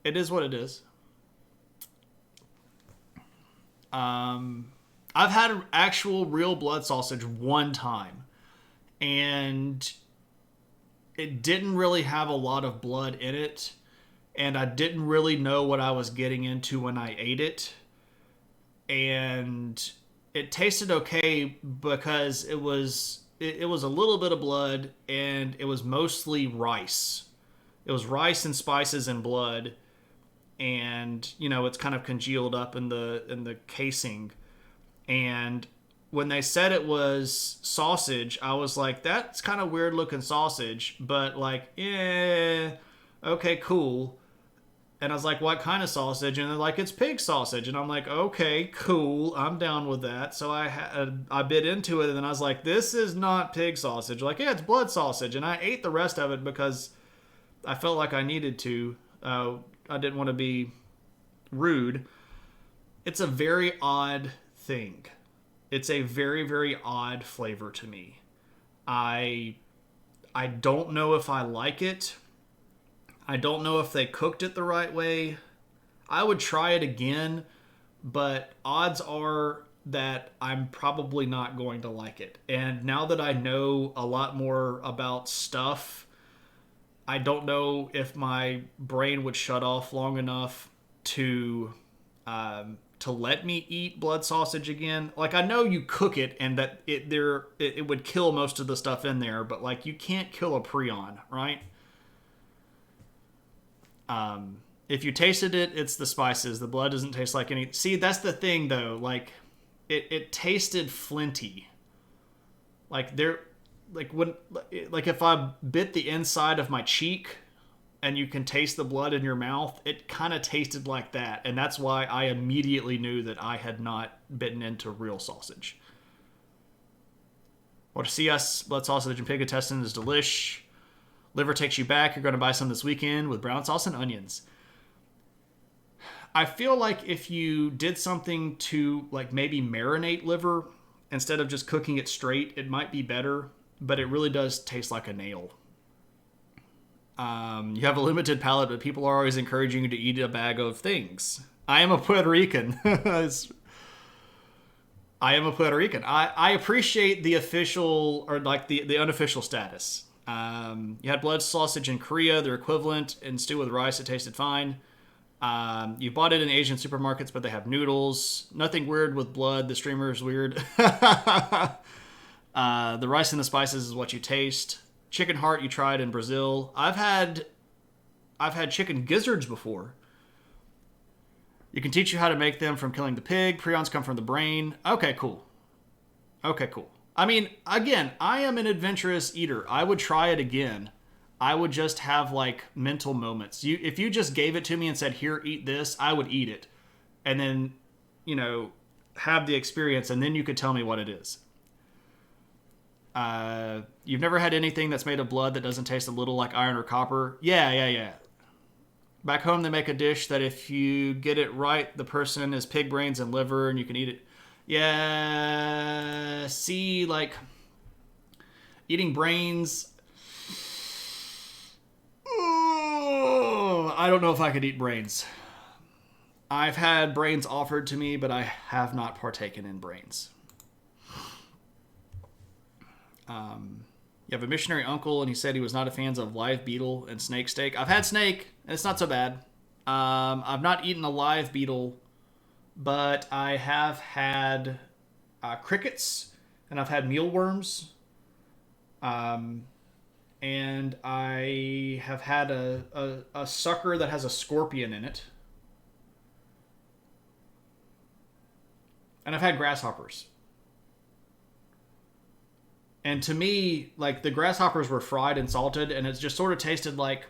it is what it is. I've had actual real blood sausage one time, and it didn't really have a lot of blood in it, and I didn't really know what I was getting into when I ate it. And it tasted okay because it was a little bit of blood, and it was mostly rice. It was rice and spices and blood, and it's kind of congealed up in the casing. And when they said it was sausage, I was like, that's kind of weird looking sausage, but like, yeah, okay, cool. And I was like, what kind of sausage? And they're like, it's pig sausage. And I'm like, okay, cool. I'm down with that. So I bit into it, and then I was like, this is not pig sausage. Like, yeah, it's blood sausage. And I ate the rest of it because I felt like I needed to. I didn't want to be rude. It's a very odd thing. It's a very, very odd flavor to me. I don't know if I like it. I don't know if they cooked it the right way. I would try it again, but odds are that I'm probably not going to like it. And now that I know a lot more about stuff, I don't know if my brain would shut off long enough to let me eat blood sausage again. Like, I know you cook it and that it would kill most of the stuff in there, but like, you can't kill a prion, right? If you tasted it, it's the spices. The blood doesn't taste like any. See, that's the thing though. Like, it tasted flinty. Like there, like when, like if I bit the inside of my cheek, and you can taste the blood in your mouth, it kind of tasted like that, and that's why I immediately knew that I had not bitten into real sausage. Or CS blood sausage and pig intestine is delish. Liver takes you back. You're going to buy some this weekend with brown sauce and onions. I feel like if you did something to like maybe marinate liver instead of just cooking it straight, it might be better, but it really does taste like a nail. You have a limited palate, but people are always encouraging you to eat a bag of things. I am a Puerto Rican. I appreciate the official or like the unofficial status. You had blood sausage in Korea, their equivalent, in stew with rice. It tasted fine. You bought it in Asian supermarkets, but they have noodles. Nothing weird with blood. The streamer is weird. The rice and the spices is what you taste. Chicken heart you tried in Brazil. I've had chicken gizzards before. You can teach you how to make them from killing the pig. Prions come from the brain. Okay, cool. I mean, again, I am an adventurous eater. I would try it again. I would just have like mental moments. If you just gave it to me and said, "Here, eat this," I would eat it. And then, have the experience, and then you could tell me what it is. You've never had anything that's made of blood that doesn't taste a little like iron or copper? Yeah. Back home, they make a dish that if you get it right, the person is pig brains and liver, and you can eat it. Yeah, see, like, eating brains. I don't know if I could eat brains. I've had brains offered to me, but I have not partaken in brains. You have a missionary uncle, and he said he was not a fan of live beetle and snake steak. I've had snake, and it's not so bad. I've not eaten a live beetle, but I have had crickets, and I've had mealworms, and I have had a sucker that has a scorpion in it, and I've had grasshoppers. And to me, like, the grasshoppers were fried and salted, and it just sort of tasted like,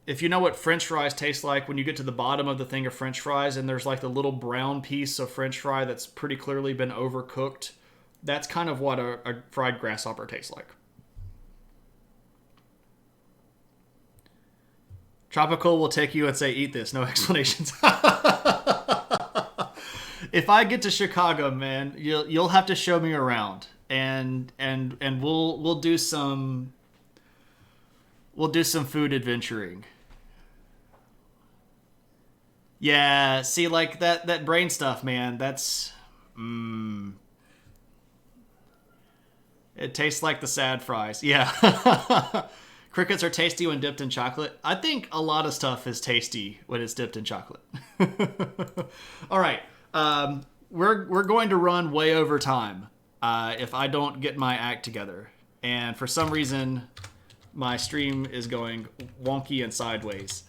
if you know what French fries taste like when you get to the bottom of the thing of French fries, and there's like the little brown piece of French fry that's pretty clearly been overcooked, that's kind of what a fried grasshopper tastes like. Tropical will take you and say, "Eat this," no explanations. If I get to Chicago, man, you'll have to show me around. And we'll do some food adventuring. Yeah, see, like that brain stuff, man. That's it tastes like the sad fries. Yeah. Crickets are tasty when dipped in chocolate. I think a lot of stuff is tasty when it's dipped in chocolate. All right. We're going to run way over time if I don't get my act together. And for some reason, my stream is going wonky and sideways.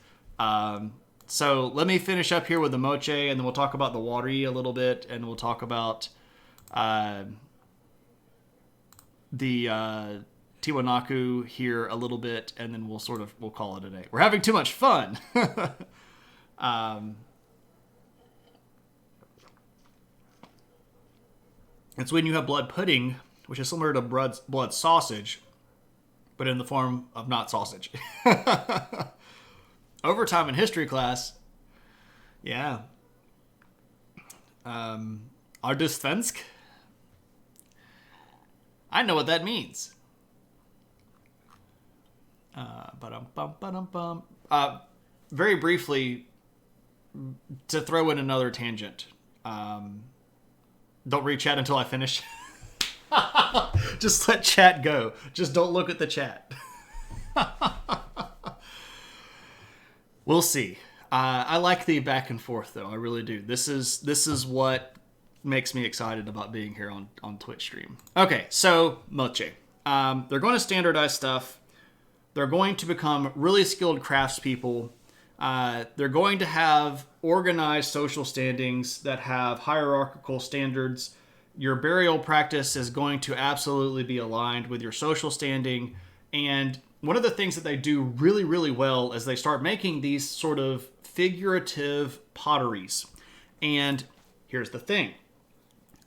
So let me finish up here with the moche, and then we'll talk about the watery a little bit, and we'll talk about the Tiwanaku here a little bit, and then we'll call it a day. We're having too much fun. It's when you have blood pudding, which is similar to blood sausage, but in the form of not sausage. Overtime in history class. Yeah. Ardusvensk? I know what that means. very briefly, to throw in another tangent. Don't read chat until I finish. Just let chat go. Just don't look at the chat. We'll see. I like the back and forth, though. I really do. This is what makes me excited about being here on Twitch stream. Okay, so Moche. They're going to standardize stuff. They're going to become really skilled craftspeople. They're going to have organized social standings that have hierarchical standards. Your burial practice is going to absolutely be aligned with your social standing. And one of the things that they do really, really well is they start making these sort of figurative potteries. And here's the thing.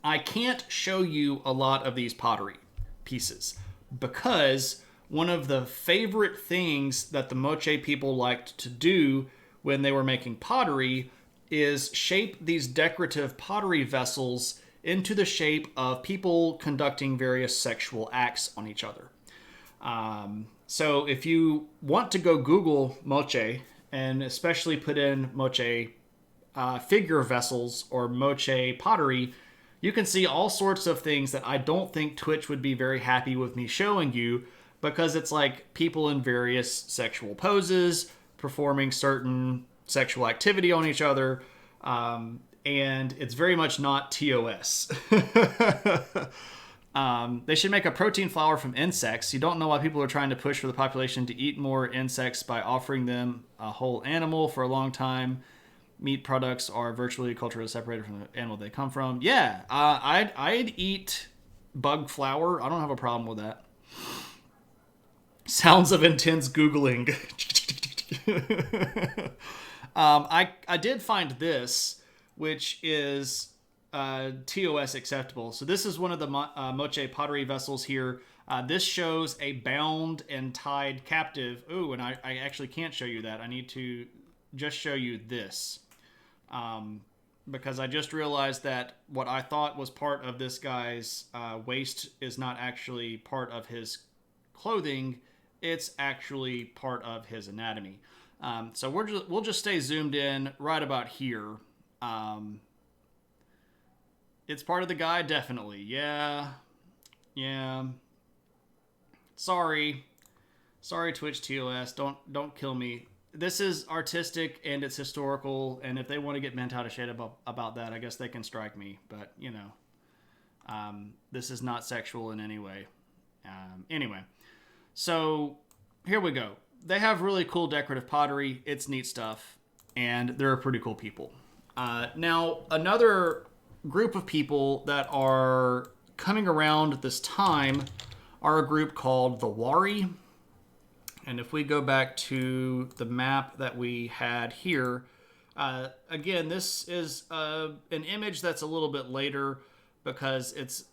I can't show you a lot of these pottery pieces because one of the favorite things that the Moche people liked to do when they were making pottery is shape these decorative pottery vessels into the shape of people conducting various sexual acts on each other. So if you want to go Google Moche, and especially put in Moche figure vessels or Moche pottery, you can see all sorts of things that I don't think Twitch would be very happy with me showing you, because it's like people in various sexual poses performing certain sexual activity on each other, and it's very much not TOS. They should make a protein flour from insects. You don't know why people are trying to push for the population to eat more insects by offering them a whole animal for a long time. Meat products are virtually culturally separated from the animal they come from. Yeah, I'd eat bug flour. I don't have a problem with that. Sounds of intense Googling. I did find this, which is TOS acceptable. So this is one of the Moche pottery vessels here. This shows a bound and tied captive. Ooh, and I actually can't show you that. I need to just show you this. Because I just realized that what I thought was part of this guy's waist is not actually part of his clothing. It's actually part of his anatomy. So we'll just stay zoomed in right about here. It's part of the guy, definitely. Yeah. Sorry, Twitch TOS. Don't kill me. This is artistic and it's historical, and if they want to get bent out of shape about that, I guess they can strike me. But this is not sexual in any way. Anyway, so here we go. They have really cool decorative pottery. It's neat stuff, and they're pretty cool people. Now, another group of people that are coming around at this time are a group called the Wari. And if we go back to the map that we had here, again, this is an image that's a little bit later because it's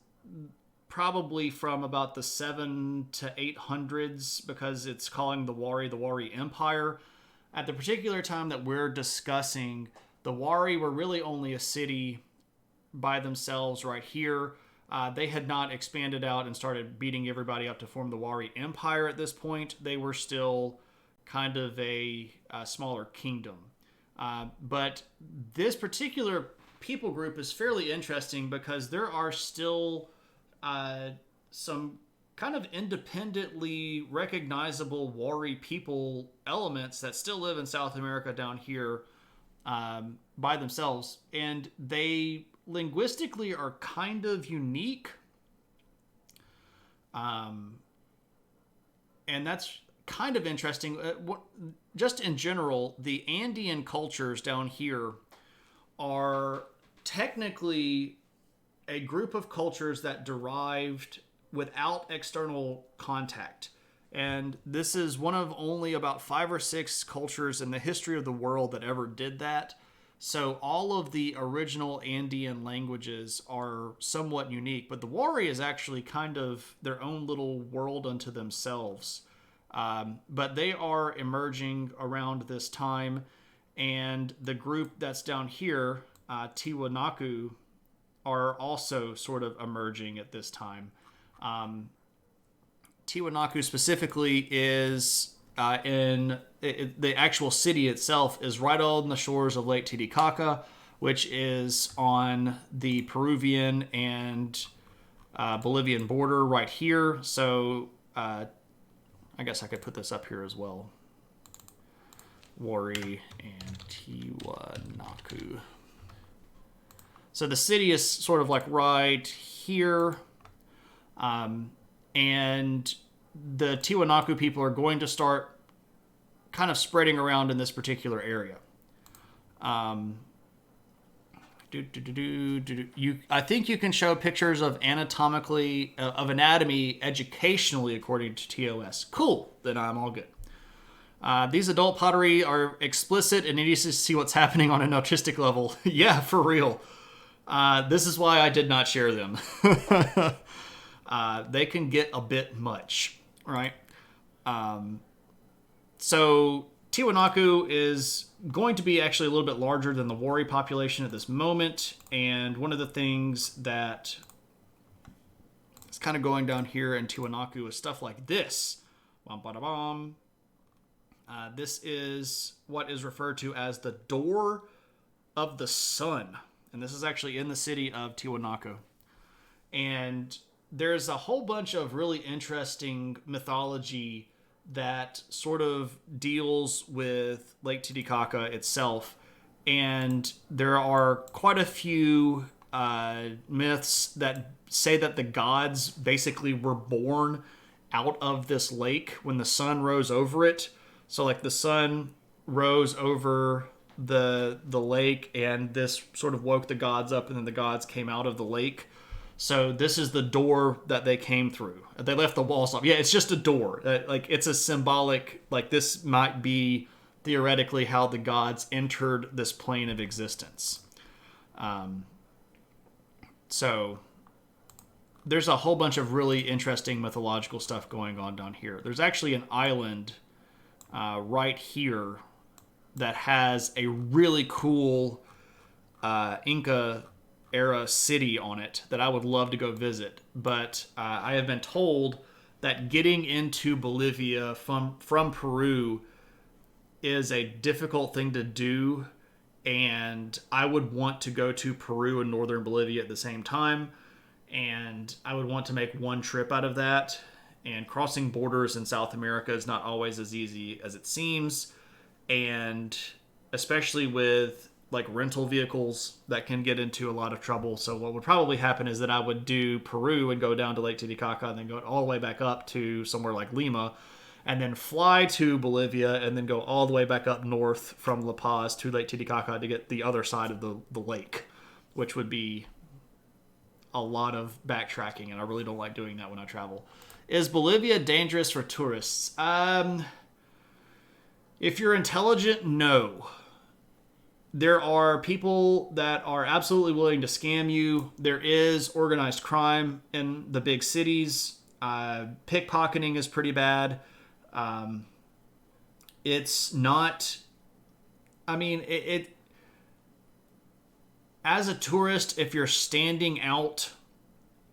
probably from about the 7 to 800s, because it's calling the Wari Empire. At the particular time that we're discussing, the Wari were really only a city by themselves right here. They had not expanded out and started beating everybody up to form the Wari Empire at this point. They were still kind of a smaller kingdom. But this particular people group is fairly interesting because there are still some kind of independently recognizable Wari people elements that still live in South America down here by themselves. And they linguistically are kind of unique. And that's kind of interesting. Just in general, the Andean cultures down here are technically a group of cultures that derived without external contact. And this is one of only about 5 or 6 cultures in the history of the world that ever did that. So all of the original Andean languages are somewhat unique, but the Wari is actually kind of their own little world unto themselves. But they are emerging around this time, and the group that's down here, Tiwanaku, are also sort of emerging at this time. Tiwanaku specifically is the actual city itself is right on the shores of Lake Titicaca, which is on the Peruvian and Bolivian border right here. So I guess I could put this up here as well. Wari and Tiwanaku. So the city is sort of like right here. And the Tiwanaku people are going to start kind of spreading around in this particular area. I think you can show pictures of anatomy educationally according to TOS. Cool, then I'm all good. These adult pottery are explicit and it needs to see what's happening on an autistic level. Yeah, for real. This is why I did not share them. They can get a bit much, right? So Tiwanaku is going to be actually a little bit larger than the Wari population at this moment. And one of the things that is kind of going down here in Tiwanaku is stuff like this. This is what is referred to as the Door of the Sun. And this is actually in the city of Tiwanaku. And there's a whole bunch of really interesting mythology that sort of deals with Lake Titicaca itself. And there are quite a few myths that say that the gods basically were born out of this lake when the sun rose over it. So like the sun rose over the lake and this sort of woke the gods up, and then the gods came out of the lake. So this is the door that they came through. They left the walls up. Yeah, it's just a door. Like it's a symbolic, like this might be theoretically how the gods entered this plane of existence. So there's a whole bunch of really interesting mythological stuff going on down here. There's actually an island right here that has a really cool Inca era city on it that I would love to go visit. But I have been told that getting into Bolivia from Peru is a difficult thing to do, and I would want to go to Peru and northern Bolivia at the same time, and I would want to make one trip out of that. And crossing borders in South America is not always as easy as it seems, and especially with like rental vehicles that can get into a lot of trouble. So what would probably happen is that I would do Peru and go down to Lake Titicaca and then go all the way back up to somewhere like Lima, and then fly to Bolivia and then go all the way back up north from La Paz to Lake Titicaca to get the other side of the lake, which would be a lot of backtracking, and I really don't like doing that when I travel. Is Bolivia dangerous for tourists? If you're intelligent, no. There are people that are absolutely willing to scam you. There is organized crime in the big cities. Pickpocketing is pretty bad. It's not... I mean, it as a tourist, if you're standing out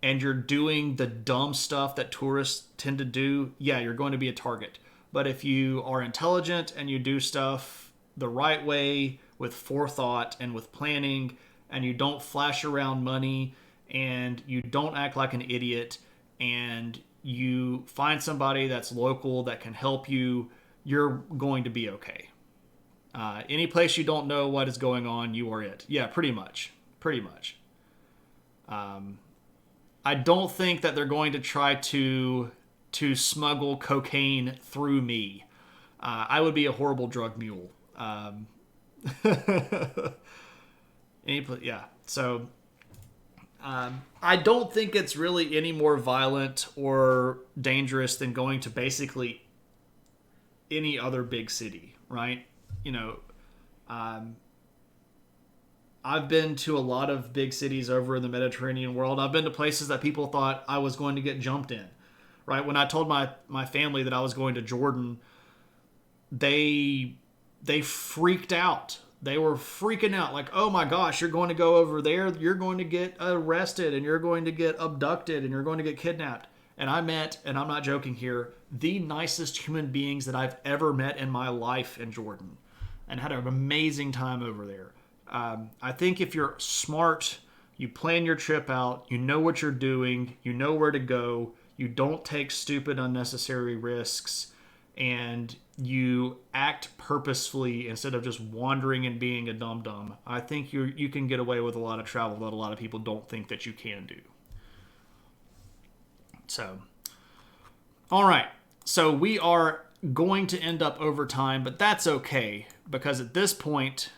and you're doing the dumb stuff that tourists tend to do, yeah, you're going to be a target. But if you are intelligent and you do stuff the right way, with forethought and with planning, and you don't flash around money, and you don't act like an idiot, and you find somebody that's local that can help you, you're going to be okay. Any place you don't know what is going on, you are it. Yeah, pretty much. Pretty much. I don't think that they're going to try to smuggle cocaine through me. I would be a horrible drug mule. Yeah. So I don't think it's really any more violent or dangerous than going to basically any other big city, right? You know, I've been to a lot of big cities over in the Mediterranean world. I've been to places that people thought I was going to get jumped in, right? When I told my family that I was going to Jordan, they freaked out. They were freaking out like, oh my gosh, you're going to go over there, you're going to get arrested and you're going to get abducted and you're going to get kidnapped. And I met, and I'm not joking here, the nicest human beings that I've ever met in my life in Jordan, and had an amazing time over there. I think if you're smart, you plan your trip out, you know what you're doing, you know where to go, you don't take stupid, unnecessary risks, and you act purposefully instead of just wandering and being a dum-dum, I think you can get away with a lot of travel that a lot of people don't think that you can do. So, all right. So we are going to end up over time, but that's okay, because at this point,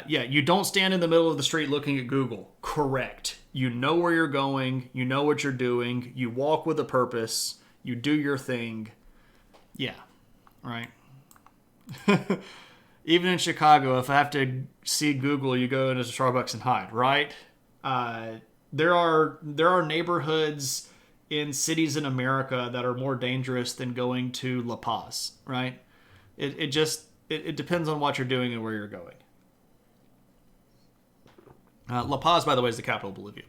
you don't stand in the middle of the street looking at Google. Correct. You know where you're going. You know what you're doing. You walk with a purpose. You do your thing. Yeah. Right. Even in Chicago, if I have to see Google, you go into Starbucks and hide, right? There are neighborhoods in cities in America that are more dangerous than going to La Paz, right? It depends on what you're doing and where you're going. La Paz, by the way, is the capital of Bolivia.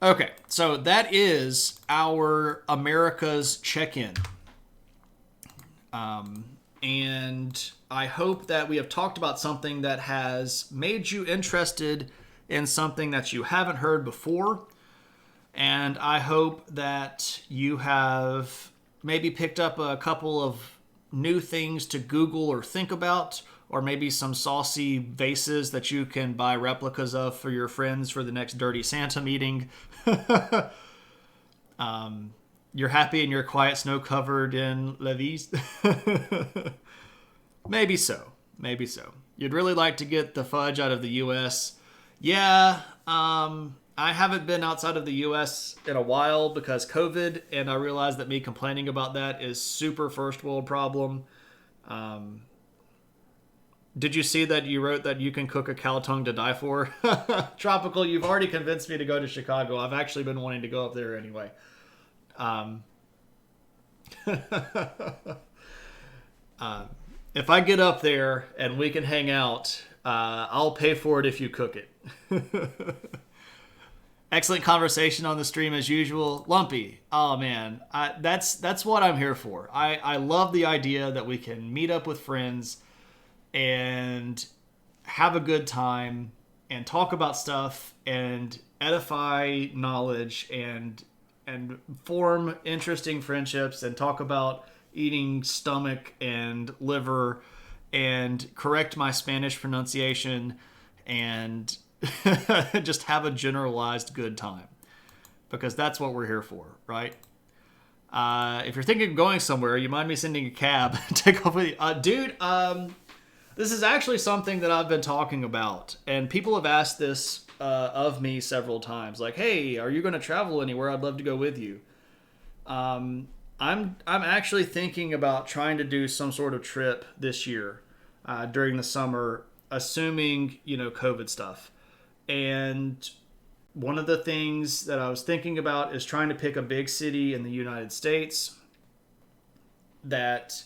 Okay, so that is our America's check-in. And I hope that we have talked about something that has made you interested in something that you haven't heard before. And I hope that you have maybe picked up a couple of new things to Google or think about, or maybe some saucy vases that you can buy replicas of for your friends for the next Dirty Santa meeting. You're happy and you're quiet, snow covered in levis. Maybe so. Maybe so. You'd really like to get the fudge out of the U.S. Yeah, I haven't been outside of the U.S. in a while because COVID, and I realize that me complaining about that is super first world problem. Did you see that you wrote that you can cook a cow tongue to die for? Tropical, you've already convinced me to go to Chicago. I've actually been wanting to go up there anyway. If I get up there and we can hang out, I'll pay for it if you cook it. Excellent conversation on the stream as usual. Lumpy, oh man, that's what I'm here for. I love the idea that we can meet up with friends and have a good time and talk about stuff and edify knowledge and form interesting friendships and talk about eating stomach and liver and correct my Spanish pronunciation and just have a generalized good time, because that's what we're here for, right? If you're thinking of going somewhere, you mind me sending a cab? Take off with you. Dude, this is actually something that I've been talking about, and people have asked this of me several times. Like, hey, are you going to travel anywhere? I'd love to go with you. I'm actually thinking about trying to do some sort of trip this year during the summer, assuming, COVID stuff. And one of the things that I was thinking about is trying to pick a big city in the United States that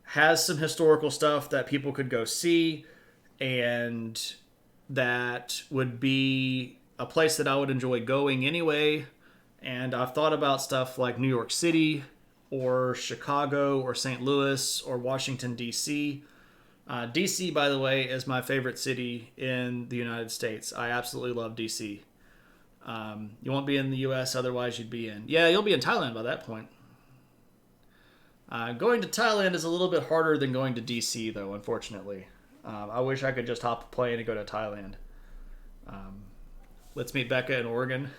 has some historical stuff that people could go see, and that would be a place that I would enjoy going anyway. And I've thought about stuff like New York City or Chicago or St. Louis or Washington, D.C. D.C., by the way, is my favorite city in the United States. I absolutely love D.C. You won't be in the U.S., otherwise you'd be in... Yeah, you'll be in Thailand by that point. Going to Thailand is a little bit harder than going to D.C., though, unfortunately. I wish I could just hop a plane and go to Thailand. Let's meet Becca in Oregon.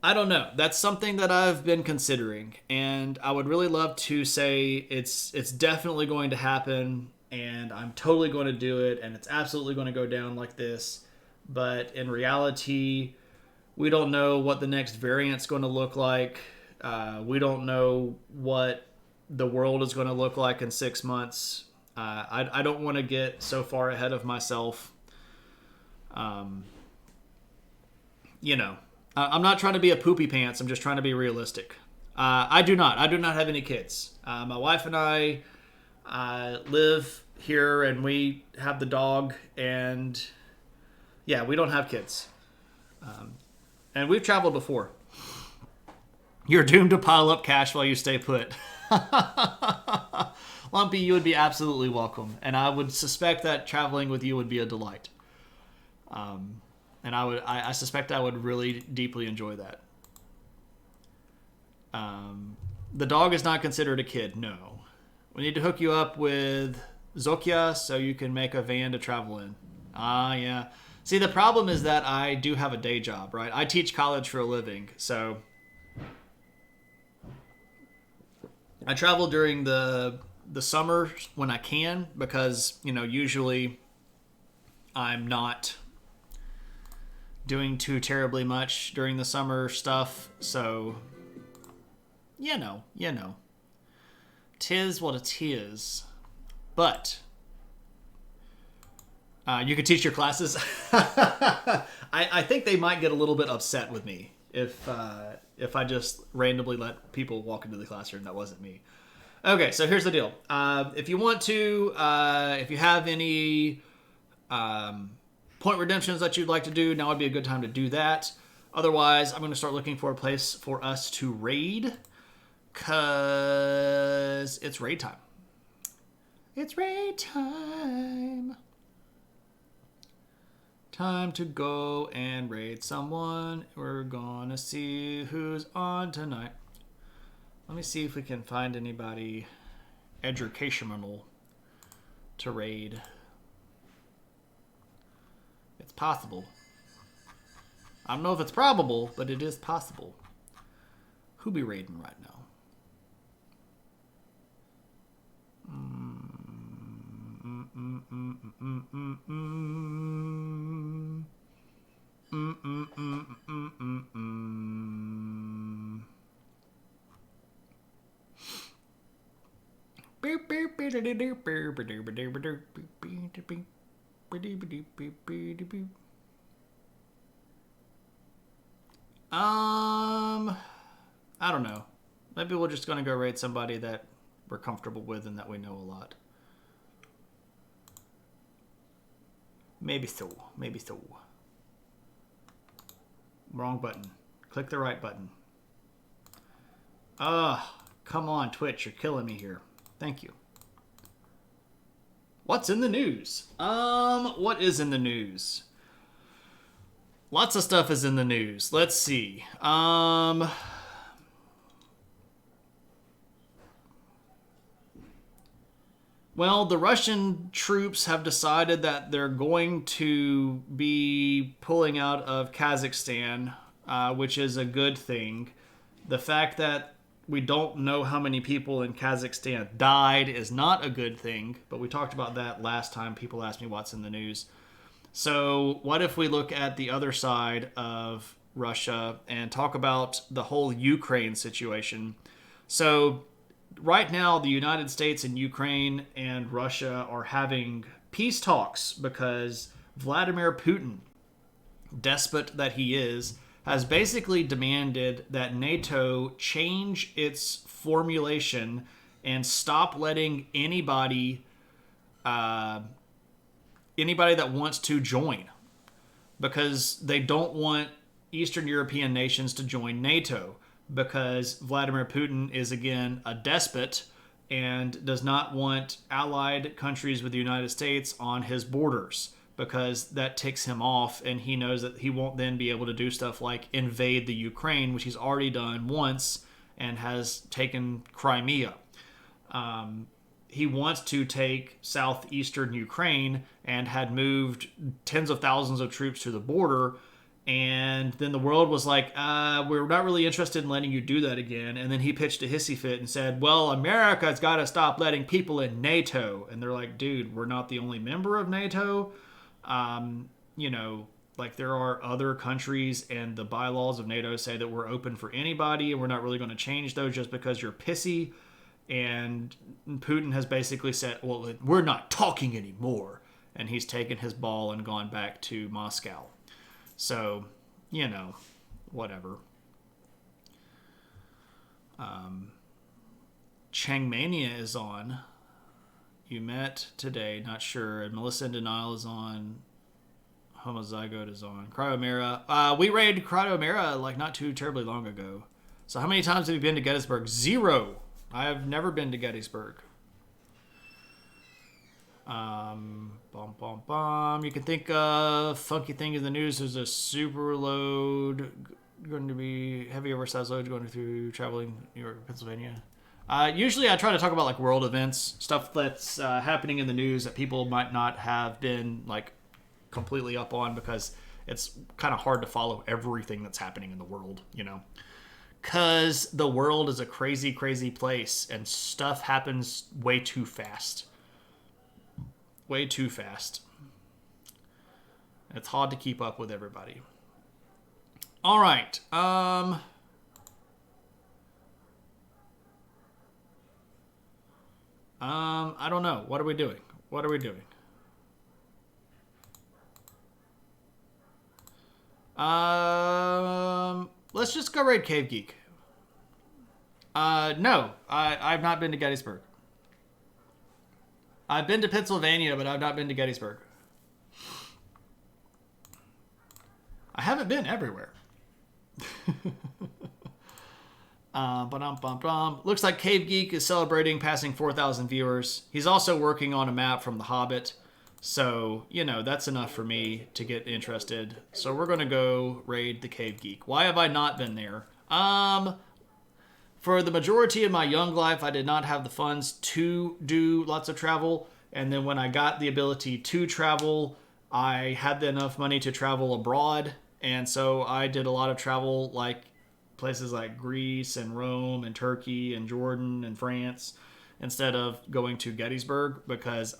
I don't know. That's something that I've been considering, and I would really love to say it's definitely going to happen, and I'm totally going to do it, and it's absolutely going to go down like this. But in reality, we don't know what the next variant's going to look like. We don't know what the world is going to look like in 6 months. I don't want to get so far ahead of myself. I'm not trying to be a poopy pants. I'm just trying to be realistic. I do not have any kids. My wife and I I live here and we have the dog, and yeah, we don't have kids. And we've traveled before. You're doomed to pile up cash while you stay put. Lumpy, you would be absolutely welcome, and I would suspect that traveling with you would be a delight. And I suspect I would really deeply enjoy that. The dog is not considered a kid, no. We need to hook you up with Zokia so you can make a van to travel in. Ah, yeah. See, the problem is that I do have a day job, right? I teach college for a living, so I travel during the summer when I can because, usually I'm not doing too terribly much during the summer stuff, so you know. Tis what it is. But you could teach your classes. I think they might get a little bit upset with me if I just randomly let people walk into the classroom that wasn't me. Okay, so here's the deal. If you want to, if you have any point redemptions that you'd like to do, now would be a good time to do that. Otherwise, I'm going to start looking for a place for us to raid, because it's raid time. It's raid time. Time to go and raid someone. We're gonna see who's on tonight. Let me see if we can find anybody educational to raid. It's possible. I don't know if it's probable, but it is possible. Who be raiding right now? I don't know. Maybe we're just gonna go raid somebody that we're comfortable with and that we know a lot. Maybe so. Wrong button. Click the right button. Come on, Twitch. You're killing me here. Thank you. What's in the news? What is in the news? Lots of stuff is in the news. Let's see. Well, the Russian troops have decided that they're going to be pulling out of Kazakhstan, which is a good thing. The fact that we don't know how many people in Kazakhstan died is not a good thing, but we talked about that last time. People asked me what's in the news. So what if we look at the other side of Russia and talk about the whole Ukraine situation? So right now, the United States and Ukraine and Russia are having peace talks because Vladimir Putin, despot that he is, has basically demanded that NATO change its formulation and stop letting anybody that wants to join, because they don't want Eastern European nations to join NATO, because Vladimir Putin is, again, a despot and does not want allied countries with the United States on his borders, because that ticks him off, and he knows that he won't then be able to do stuff like invade the Ukraine, which he's already done once and has taken Crimea. He wants to take southeastern Ukraine and had moved tens of thousands of troops to the border. And then the world was like, we're not really interested in letting you do that again. And then he pitched a hissy fit and said, well, America's got to stop letting people in NATO. And they're like, dude, we're not the only member of NATO. Like, there are other countries, and the bylaws of NATO say that we're open for anybody, and we're not really going to change those just because you're pissy. And Putin has basically said, well, we're not talking anymore. And he's taken his ball and gone back to Moscow. So, whatever. Changmania is on. You met today, not sure. And Melissa in Denial is on. Homozygote is on. Cryomera. We raided Cryomera like not too terribly long ago. So how many times have you been to Gettysburg? 0. I have never been to Gettysburg. You can think of funky thing in the news. There's a super load going to be heavy oversized load going through traveling New York, Pennsylvania. Usually I try to talk about like world events, stuff that's happening in the news that people might not have been like completely up on because it's kind of hard to follow everything that's happening in the world, you know, because the world is a crazy, crazy place and stuff happens way too fast. Way too fast. It's hard to keep up with everybody. All right. I don't know. What are we doing? What are we doing? Let's just go raid Cave Geek. No, I've not been to Gettysburg. I've been to Pennsylvania, but I've not been to Gettysburg. I haven't been everywhere. Looks like Cave Geek is celebrating passing 4,000 viewers. He's also working on a map from The Hobbit. So, you know, that's enough for me to get interested. So we're going to go raid the Cave Geek. Why have I not been there? For the majority of my young life, I did not have the funds to do lots of travel. And then when I got the ability to travel, I had enough money to travel abroad. And so I did a lot of travel, like places like Greece and Rome and Turkey and Jordan and France, instead of going to Gettysburg, because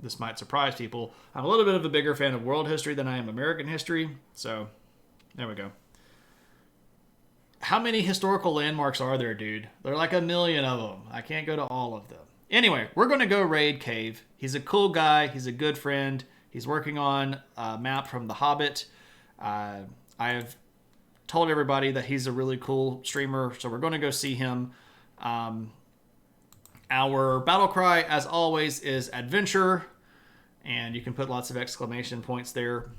this might surprise people, I'm a little bit of a bigger fan of world history than I am American history. So there we go. How many historical landmarks are there, dude? There are like 1 million of them. I can't go to all of them. Anyway, we're going to go raid Cave. He's a cool guy. He's a good friend. He's working on a map from The Hobbit. I have told everybody that he's a really cool streamer, so we're going to go see him. Our battle cry, as always, is adventure, and you can put lots of exclamation points there.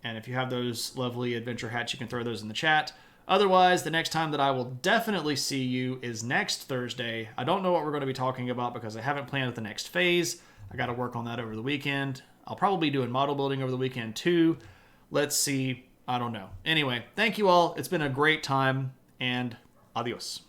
And if you have those lovely adventure hats, you can throw those in the chat. Otherwise, the next time that I will definitely see you is next Thursday. I don't know what we're going to be talking about because I haven't planned the next phase. I got to work on that over the weekend. I'll probably be doing model building over the weekend too. Let's see. I don't know. Anyway, thank you all. It's been a great time, and adios.